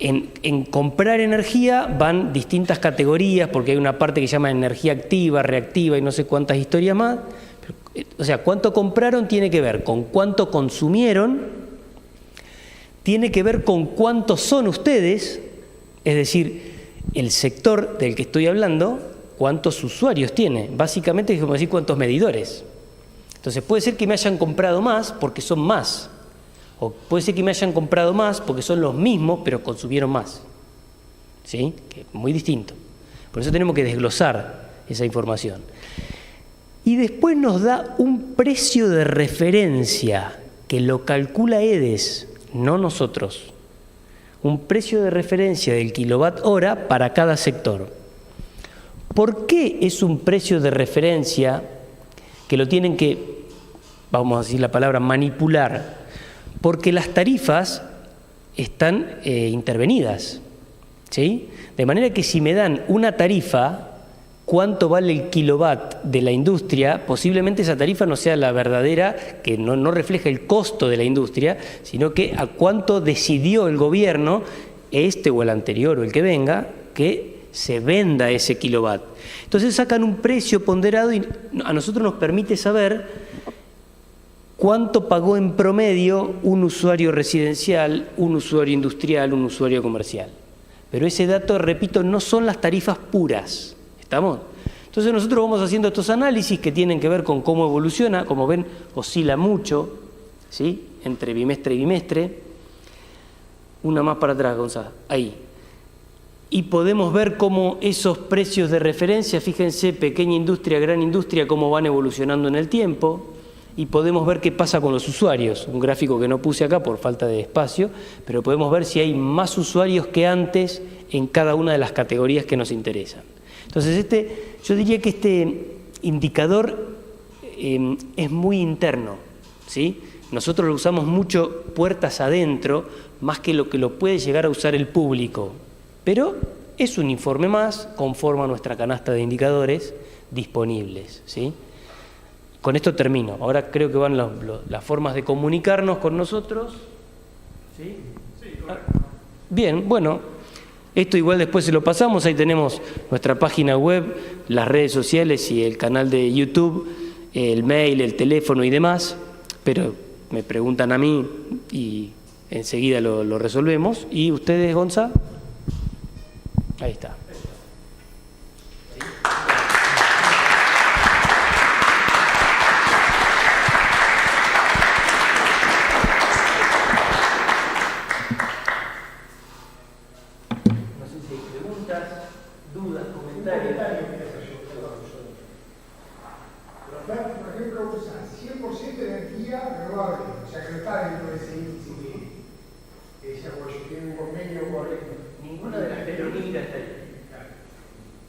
En comprar energía van distintas categorías, porque hay una parte que se llama energía activa, reactiva y no sé cuántas historias más. O sea, cuánto compraron tiene que ver con cuánto consumieron, tiene que ver con cuántos son ustedes, es decir, el sector del que estoy hablando, cuántos usuarios tiene. Básicamente es como decir cuántos medidores. Entonces puede ser que me hayan comprado más porque son más, o puede ser que me hayan comprado más porque son los mismos pero consumieron más, ¿sí? Que es muy distinto. Por eso tenemos que desglosar esa información. Y después nos da un precio de referencia que lo calcula EDES, no nosotros. Un precio de referencia del kilowatt hora para cada sector. ¿Por qué es un precio de referencia que lo tienen que, vamos a decir la palabra, manipular? Porque las tarifas están intervenidas, ¿sí? De manera que si me dan una tarifa, cuánto vale el kilowatt de la industria, posiblemente esa tarifa no sea la verdadera, que no refleja el costo de la industria, sino que a cuánto decidió el gobierno, este o el anterior o el que venga, que se venda ese kilowatt. Entonces sacan un precio ponderado y a nosotros nos permite saber cuánto pagó en promedio un usuario residencial, un usuario industrial, un usuario comercial. Pero ese dato, repito, no son las tarifas puras. ¿Estamos? Entonces nosotros vamos haciendo estos análisis que tienen que ver con cómo evoluciona. Como ven, oscila mucho, ¿sí? Entre bimestre y bimestre. Una más para atrás, Gonzalo. Ahí. Y podemos ver cómo esos precios de referencia, fíjense, pequeña industria, gran industria, cómo van evolucionando en el tiempo. Y podemos ver qué pasa con los usuarios. Un gráfico que no puse acá por falta de espacio, pero podemos ver si hay más usuarios que antes en cada una de las categorías que nos interesan. Entonces, yo diría que este indicador es muy interno, ¿sí? Nosotros lo usamos mucho puertas adentro, más que lo puede llegar a usar el público. Pero es un informe más, conforme a nuestra canasta de indicadores disponibles, ¿sí? Con esto termino. Ahora creo que van las formas de comunicarnos con nosotros. ¿Sí? Sí, correcto. Bien, bueno, Esto igual después se lo pasamos, ahí tenemos nuestra página web, las redes sociales y el canal de YouTube, el mail, el teléfono y demás, pero me preguntan a mí y enseguida lo resolvemos. ¿Y ustedes, Gonza? Ahí está. Dudas, comentarios. Por ejemplo, usa 100% de energía renovable, o sea que no está dentro de ese índice que decía, pues yo tengo un convenio con... Ninguna de las petroquímicas está ahí.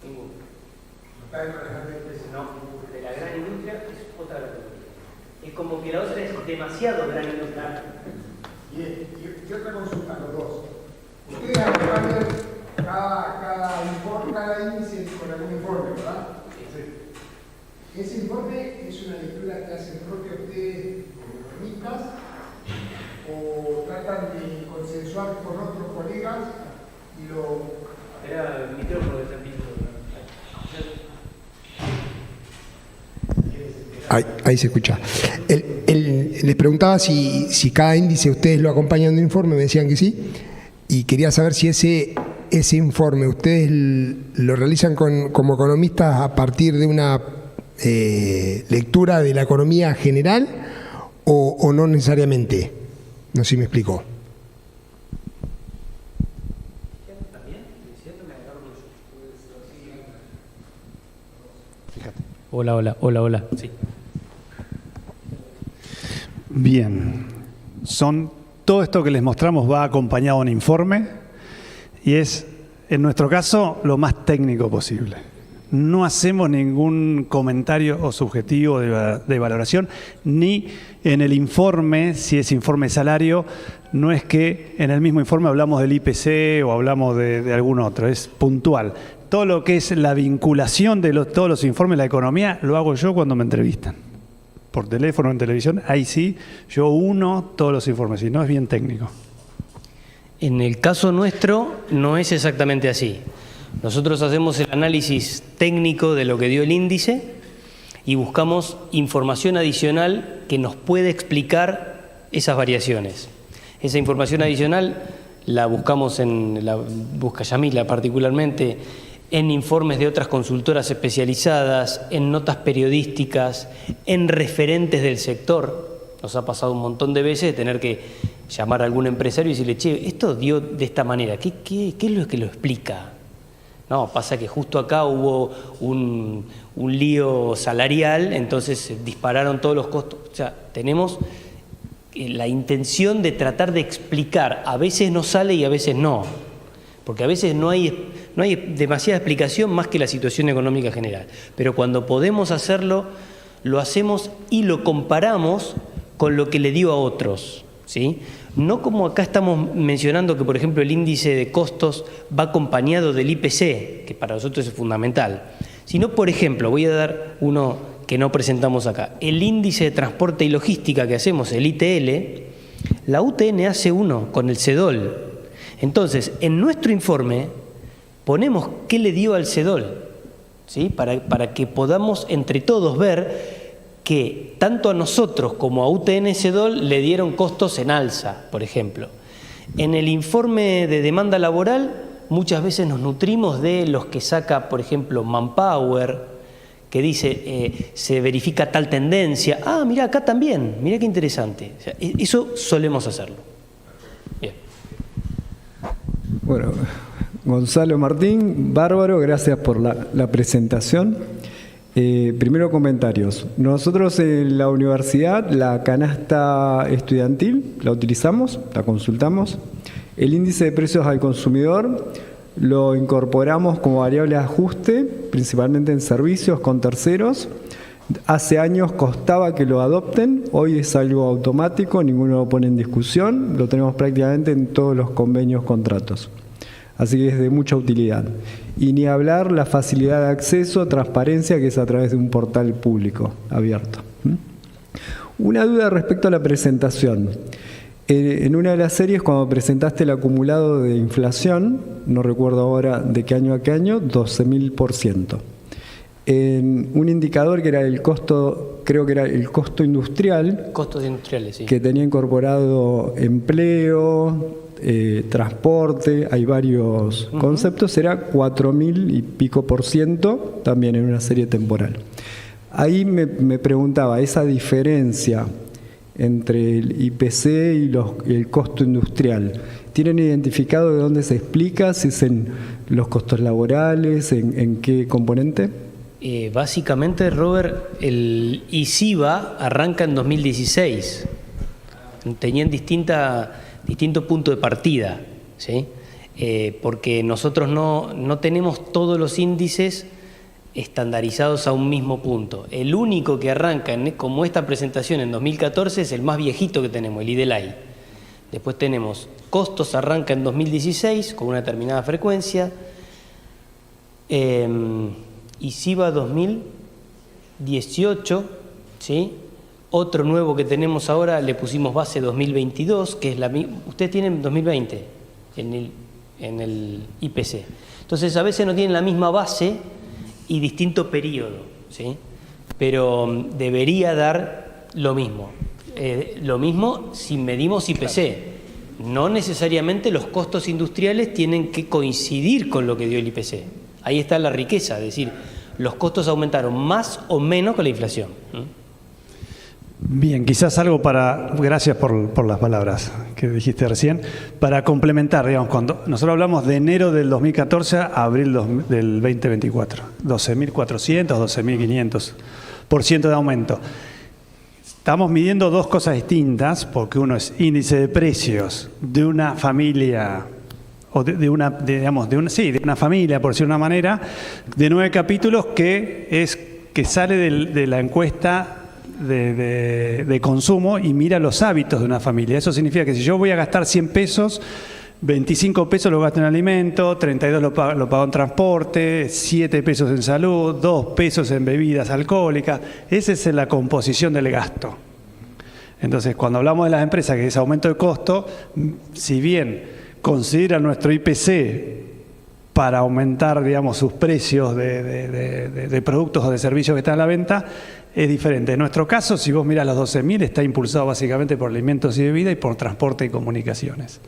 Ninguna. No está dentro de las grandes empresas. No, de la gran industria es otra categoría. Es como que la otra es demasiado gran industria. Y otra consulta, los dos. Ustedes acompañan cada índice con algún informe, ¿verdad? Sí. ¿Ese informe es una lectura que hacen propia ustedes como economistas o tratan de consensuar con otros colegas y lo... Era el micrófono de San Ahí se escucha. Les preguntaba si cada índice ustedes lo acompañan de un informe, me decían que sí, y quería saber si ese informe ustedes lo realizan como economistas a partir de una lectura de la economía general o no necesariamente. No sé si me explico. Hola. Sí. Bien, todo esto que les mostramos va acompañado de un informe y es, en nuestro caso, lo más técnico posible. No hacemos ningún comentario o subjetivo de valoración, ni en el informe, si es informe salario, no es que en el mismo informe hablamos del IPC o hablamos de algún otro, es puntual. Todo lo que es la vinculación de todos los informes de la economía lo hago yo cuando me entrevistan. Por teléfono o en televisión, ahí sí, yo uno todos los informes, si no es bien técnico. En el caso nuestro no es exactamente así. Nosotros hacemos el análisis técnico de lo que dio el índice y buscamos información adicional que nos pueda explicar esas variaciones. Esa información adicional la buscamos busca Yamila particularmente, en informes de otras consultoras especializadas, en notas periodísticas, en referentes del sector. Nos ha pasado un montón de veces de tener que llamar a algún empresario y decirle, che, esto dio de esta manera, ¿qué es lo que lo explica? No, pasa que justo acá hubo un lío salarial, entonces se dispararon todos los costos. O sea, tenemos la intención de tratar de explicar, a veces nos sale y a veces no, porque a veces no hay demasiada explicación más que la situación económica general. Pero cuando podemos hacerlo, lo hacemos y lo comparamos con lo que le dio a otros, ¿sí? No como acá estamos mencionando que, por ejemplo, el índice de costos va acompañado del IPC, que para nosotros es fundamental, sino, por ejemplo, voy a dar uno que no presentamos acá, el índice de transporte y logística que hacemos, el ITL, la UTN hace uno con el CEDOL. Entonces, en nuestro informe ponemos qué le dio al CEDOL, ¿sí? Para que podamos entre todos ver que tanto a nosotros como a UTN CEDOL le dieron costos en alza, por ejemplo. En el informe de demanda laboral muchas veces nos nutrimos de los que saca, por ejemplo, Manpower, que dice, se verifica tal tendencia. Ah, mirá, acá también, mirá qué interesante. O sea, eso solemos hacerlo. Bien. Bueno, Gonzalo Martín, bárbaro, gracias por la presentación. Primero comentarios. Nosotros en la universidad la canasta estudiantil la utilizamos, la consultamos. El índice de precios al consumidor lo incorporamos como variable de ajuste, principalmente en servicios con terceros. Hace años costaba que lo adopten, hoy es algo automático, ninguno lo pone en discusión, lo tenemos prácticamente en todos los convenios, contratos. Así que es de mucha utilidad. Y ni hablar la facilidad de acceso, transparencia, que es a través de un portal público abierto. Una duda respecto a la presentación. En una de las series, cuando presentaste el acumulado de inflación, no recuerdo ahora de qué año a qué año, 12.000%. En un indicador que era el costo, creo que era el costo industrial, Costos industriales, sí. que tenía incorporado empleo, transporte, hay varios conceptos, era 4.000 y pico %, también en una serie temporal. Ahí me preguntaba, esa diferencia entre el IPC y el costo industrial, ¿tienen identificado de dónde se explica? ¿Si es en los costos laborales? ¿En qué componente? Básicamente, Robert, el ICIBA arranca en 2016. Tenían distinto punto de partida, ¿sí? Porque nosotros no tenemos todos los índices estandarizados a un mismo punto. El único que arranca como esta presentación en 2014 es el más viejito que tenemos, el IDELAI. Después tenemos costos, arranca en 2016 con una determinada frecuencia. ICIBA 2018, ¿sí? Otro nuevo que tenemos ahora, le pusimos base 2022, que es la misma. Ustedes tienen 2020 en el IPC. Entonces, a veces no tienen la misma base y distinto periodo, ¿sí? Pero debería dar lo mismo. Lo mismo si medimos IPC. No necesariamente los costos industriales tienen que coincidir con lo que dio el IPC. Ahí está la riqueza, es decir, los costos aumentaron más o menos que la inflación. Bien, quizás algo gracias por las palabras que dijiste recién, para complementar, digamos, cuando nosotros hablamos de enero del 2014 a abril del 2024, 12.400, 12.500% de aumento. Estamos midiendo dos cosas distintas, porque uno es índice de precios de una familia, o de una familia, por decirlo de una manera, de 9 capítulos, que sale de la encuesta de consumo y mira los hábitos de una familia. Eso significa que si yo voy a gastar 100 pesos, 25 pesos lo gasto en alimento, 32 lo pago en transporte, 7 pesos en salud, 2 pesos en bebidas alcohólicas. Esa es la composición del gasto. Entonces, cuando hablamos de las empresas que es aumento de costo, si bien consideran nuestro IPC para aumentar, digamos, sus precios de productos o de servicios que están a la venta, es diferente. En nuestro caso, si vos mirás los 12.000, está impulsado básicamente por alimentos y bebida y por transporte y comunicaciones.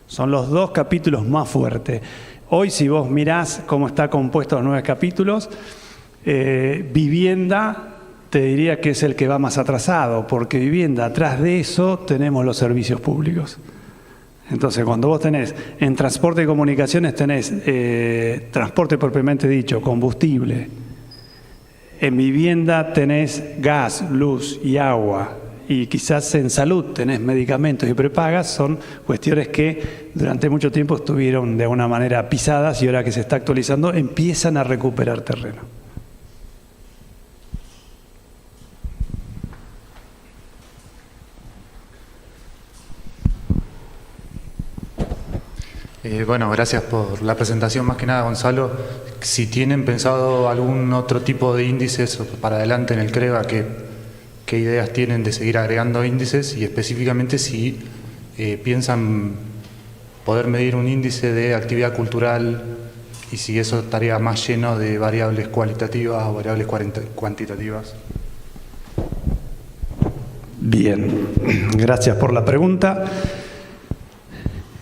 Son los dos capítulos más fuertes. Hoy, si vos mirás cómo está compuesto los 9 capítulos, vivienda te diría que es el que va más atrasado, porque vivienda, atrás de eso tenemos los servicios públicos. Entonces, cuando vos tenés en transporte y comunicaciones, tenés transporte propiamente dicho, combustible. En vivienda tenés gas, luz y agua. Y quizás en salud tenés medicamentos y prepagas. Son cuestiones que durante mucho tiempo estuvieron de alguna manera pisadas y ahora que se está actualizando empiezan a recuperar terreno. Bueno, gracias por la presentación. Más que nada, Gonzalo, si tienen pensado algún otro tipo de índices para adelante en el CREVA, ¿qué ideas tienen de seguir agregando índices? Y específicamente si piensan poder medir un índice de actividad cultural y si eso estaría más lleno de variables cualitativas o variables cuantitativas. Bien, gracias por la pregunta.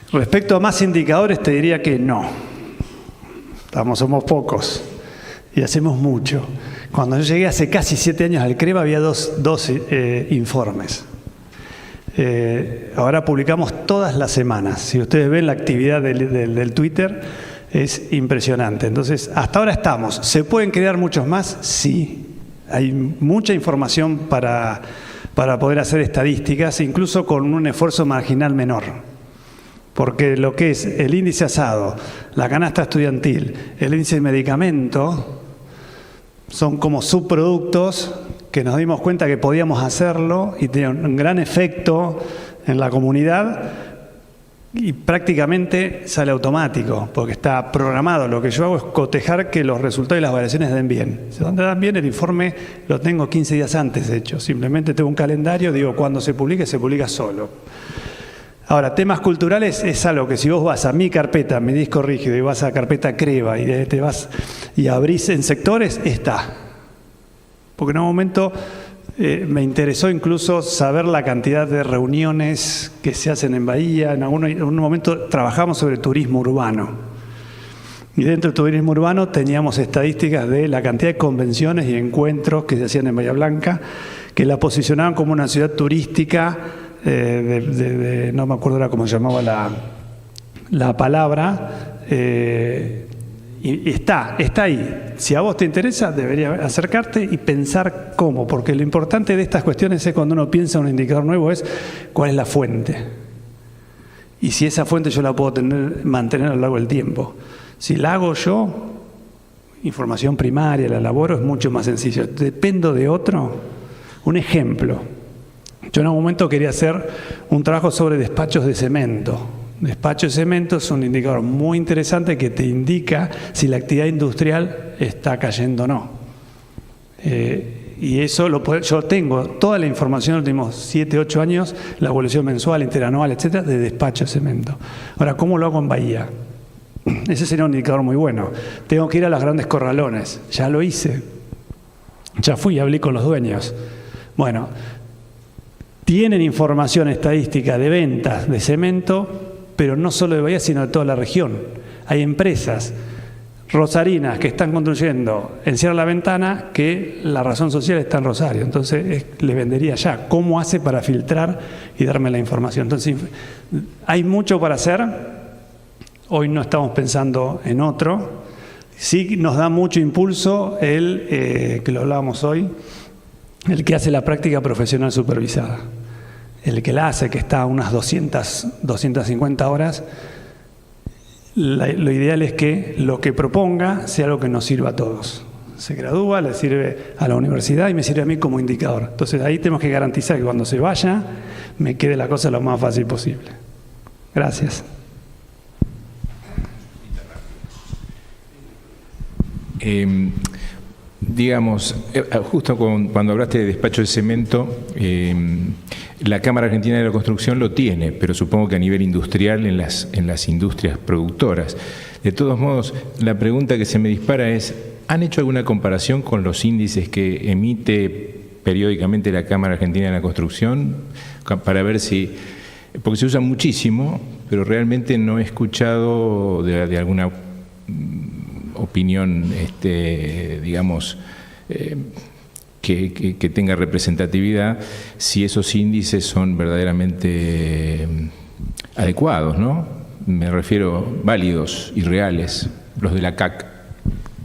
Respecto a más indicadores, te diría que no. Somos pocos y hacemos mucho. Cuando yo llegué hace casi 7 años al CREVA había dos informes. Ahora publicamos todas las semanas. Si ustedes ven la actividad del Twitter, es impresionante. Entonces, hasta ahora estamos. ¿Se pueden crear muchos más? Sí. Hay mucha información para poder hacer estadísticas, incluso con un esfuerzo marginal menor. Porque lo que es el índice asado, la canasta estudiantil, el índice de medicamento, son como subproductos que nos dimos cuenta que podíamos hacerlo y tenían un gran efecto en la comunidad y prácticamente sale automático, porque está programado. Lo que yo hago es cotejar que los resultados y las variaciones den bien. Si donde dan bien, el informe lo tengo 15 días antes hecho. Simplemente tengo un calendario, digo, cuando se publica solo. Ahora, temas culturales es algo que si vos vas a mi carpeta, mi disco rígido, y vas a carpeta Creva, y te vas y abrís en sectores, está. Porque en un momento me interesó incluso saber la cantidad de reuniones que se hacen en Bahía. En un momento trabajamos sobre turismo urbano. Y dentro del turismo urbano teníamos estadísticas de la cantidad de convenciones y encuentros que se hacían en Bahía Blanca, que la posicionaban como una ciudad turística, no me acuerdo ahora cómo se llamaba la palabra, y está ahí. Si a vos te interesa, deberías acercarte y pensar cómo, porque lo importante de estas cuestiones es cuando uno piensa en un indicador nuevo es cuál es la fuente. Y si esa fuente yo la puedo mantener a lo largo del tiempo. Si la hago yo, información primaria, la elaboro, es mucho más sencillo. Dependo de otro. Un ejemplo. Yo en un momento quería hacer un trabajo sobre despachos de cemento. Despacho de cemento es un indicador muy interesante que te indica si la actividad industrial está cayendo o no. Y eso yo tengo toda la información de los últimos 7, 8 años, la evolución mensual, interanual, etcétera, de despacho de cemento. Ahora, ¿cómo lo hago en Bahía? Ese sería un indicador muy bueno. Tengo que ir a los grandes corralones. Ya lo hice. Ya fui y hablé con los dueños. Bueno, tienen información estadística de ventas de cemento, pero no solo de Bahía, sino de toda la región. Hay empresas rosarinas que están construyendo en Sierra La Ventana que la razón social está en Rosario. Entonces, le vendería ya. ¿Cómo hace para filtrar y darme la información? Entonces, hay mucho para hacer. Hoy no estamos pensando en otro. Sí nos da mucho impulso que lo hablábamos hoy, el que hace la práctica profesional supervisada. El que la hace, que está a unas 250 horas, lo ideal es que lo que proponga sea algo que nos sirva a todos. Se gradúa, le sirve a la universidad y me sirve a mí como indicador. Entonces ahí tenemos que garantizar que cuando se vaya me quede la cosa lo más fácil posible. Gracias. Digamos, justo cuando hablaste de despacho de cemento, la Cámara Argentina de la Construcción lo tiene, pero supongo que a nivel industrial en las industrias productoras. De todos modos, la pregunta que se me dispara es, ¿han hecho alguna comparación con los índices que emite periódicamente la Cámara Argentina de la Construcción para ver si... Porque se usa muchísimo, pero realmente no he escuchado de alguna opinión, digamos, que tenga representatividad, si esos índices son verdaderamente adecuados, ¿no? Me refiero válidos y reales, los de la CAC.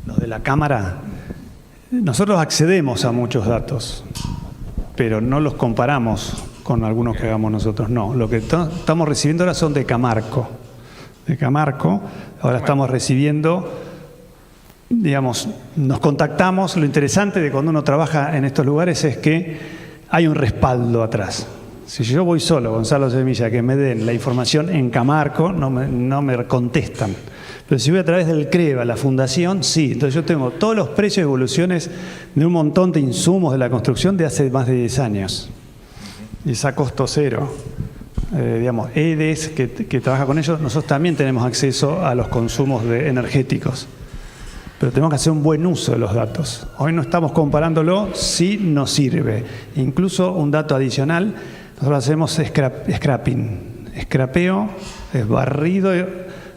Los de la Cámara, nosotros accedemos a muchos datos, pero no los comparamos con algunos que hagamos nosotros, no. Lo que estamos recibiendo ahora son de Camarco. De Camarco, ahora estamos recibiendo... Digamos, nos contactamos. Lo interesante de cuando uno trabaja en estos lugares es que hay un respaldo atrás. Si yo voy solo, Gonzalo Semilla, que me den la información en Camarco, no me contestan. Pero si voy a través del CREVA, la fundación, sí. Entonces yo tengo todos los precios y evoluciones de un montón de insumos de la construcción de hace más de 10 años. Y es a costo cero. Digamos, EDES, que trabaja con ellos, nosotros también tenemos acceso a los consumos energéticos. Pero tenemos que hacer un buen uso de los datos. Hoy no estamos comparándolo, sí nos sirve. Incluso un dato adicional, nosotros hacemos scrapping. Scrapeo es barrido,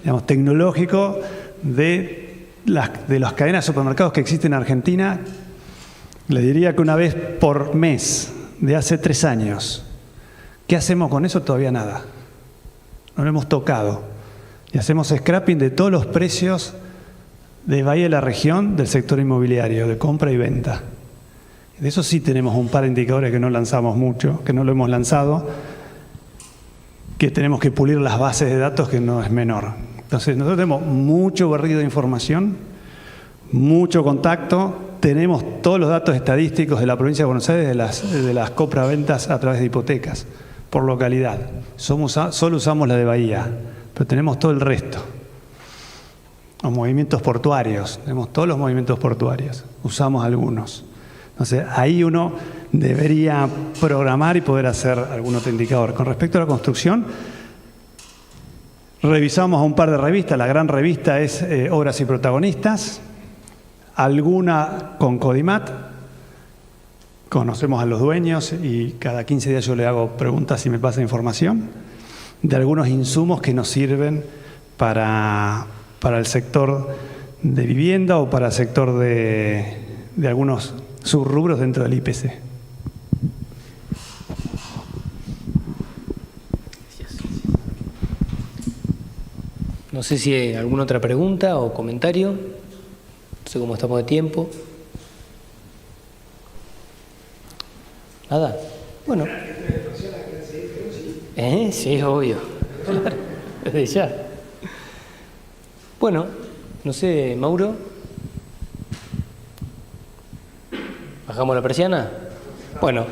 digamos, tecnológico de las cadenas de supermercados que existen en Argentina. Le diría que una vez por mes, de hace 3 años. ¿Qué hacemos con eso? Todavía nada. No lo hemos tocado. Y hacemos scrapping de todos los precios de Bahía de la región del sector inmobiliario, de compra y venta. De eso sí tenemos un par de indicadores que no lanzamos mucho, que no lo hemos lanzado, que tenemos que pulir las bases de datos, que no es menor. Entonces, nosotros tenemos mucho barrido de información, mucho contacto, tenemos todos los datos estadísticos de la provincia de Buenos Aires de las compraventas a través de hipotecas, por localidad. Solo usamos la de Bahía, pero tenemos todo el resto. Los movimientos portuarios, tenemos todos los movimientos portuarios, usamos algunos. Entonces, ahí uno debería programar y poder hacer algún otro indicador. Con respecto a la construcción, Revisamos un par de revistas. La gran revista es Obras y Protagonistas. Alguna con Codimat. Conocemos a los dueños y cada 15 días yo le hago preguntas y me pasa información de algunos insumos que nos sirven para el sector de vivienda o para el sector de algunos subrubros dentro del IPC. No sé si hay alguna otra pregunta o comentario. No sé cómo estamos de tiempo. Nada. Bueno. Sí, obvio. Claro, desde ya. Bueno, no sé, Mauro. ¿Bajamos la persiana? Bueno,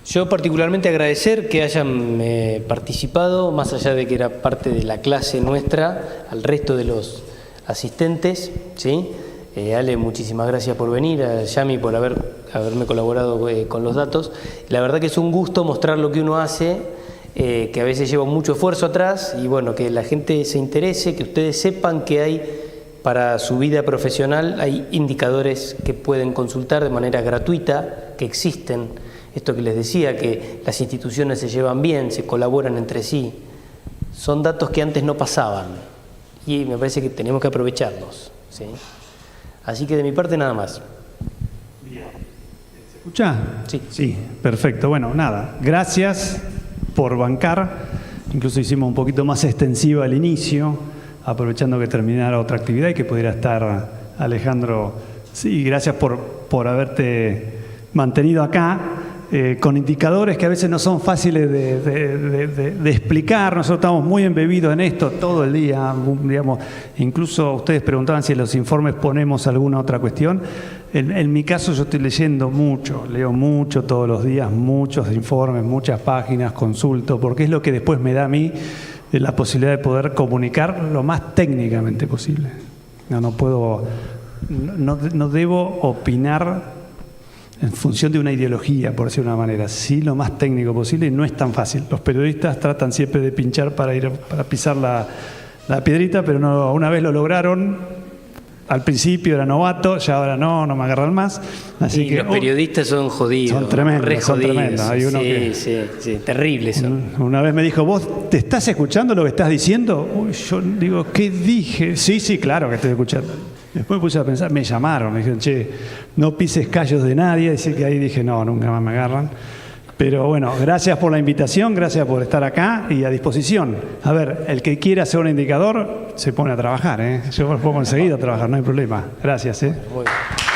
yo particularmente agradecer que hayan participado, más allá de que era parte de la clase nuestra, al resto de los asistentes, ¿sí? Ale, muchísimas gracias por venir, a Yami por haberme colaborado con los datos. La verdad que es un gusto mostrar lo que uno hace, que a veces lleva mucho esfuerzo atrás, y bueno, que la gente se interese, que ustedes sepan que hay para su vida profesional, hay indicadores que pueden consultar de manera gratuita, que existen. Esto que les decía, que las instituciones se llevan bien, se colaboran entre sí, son datos que antes no pasaban y me parece que tenemos que aprovecharlos, ¿sí? Así que de mi parte nada más. ¿Se escucha? Sí. Sí, perfecto. Bueno, nada, gracias por bancar. Incluso hicimos un poquito más extensiva al inicio, aprovechando que terminara otra actividad y que pudiera estar Alejandro. Sí, gracias por haberte mantenido acá. Con indicadores que a veces no son fáciles de explicar. Nosotros estamos muy embebidos en esto todo el día, digamos. Incluso ustedes preguntaban si en los informes ponemos alguna otra cuestión. En mi caso yo estoy leyendo mucho, leo mucho todos los días, muchos informes, muchas páginas, consulto, porque es lo que después me da a mí la posibilidad de poder comunicar lo más técnicamente posible. No debo opinar en función de una ideología, por decirlo de una manera, sí lo más técnico posible, y no es tan fácil. Los periodistas tratan siempre de pinchar para pisar la piedrita, pero no, una vez lo lograron. Al principio era novato, ya ahora no me agarran más. Así que, los periodistas son jodidos. Son tremendos, son tremendos. Hay uno sí, terribles son. Una vez me dijo, ¿vos te estás escuchando lo que estás diciendo? Uy, yo digo, ¿qué dije? Sí, claro que estoy escuchando. Después me puse a pensar, me llamaron, me dijeron, che, no pises callos de nadie. Así que ahí dije, no, nunca más me agarran. Pero bueno, gracias por la invitación, gracias por estar acá y a disposición. A ver, el que quiera hacer un indicador se pone a trabajar, ¿eh? Yo puedo conseguir a trabajar, no hay problema. Gracias, ¿eh? Muy bien.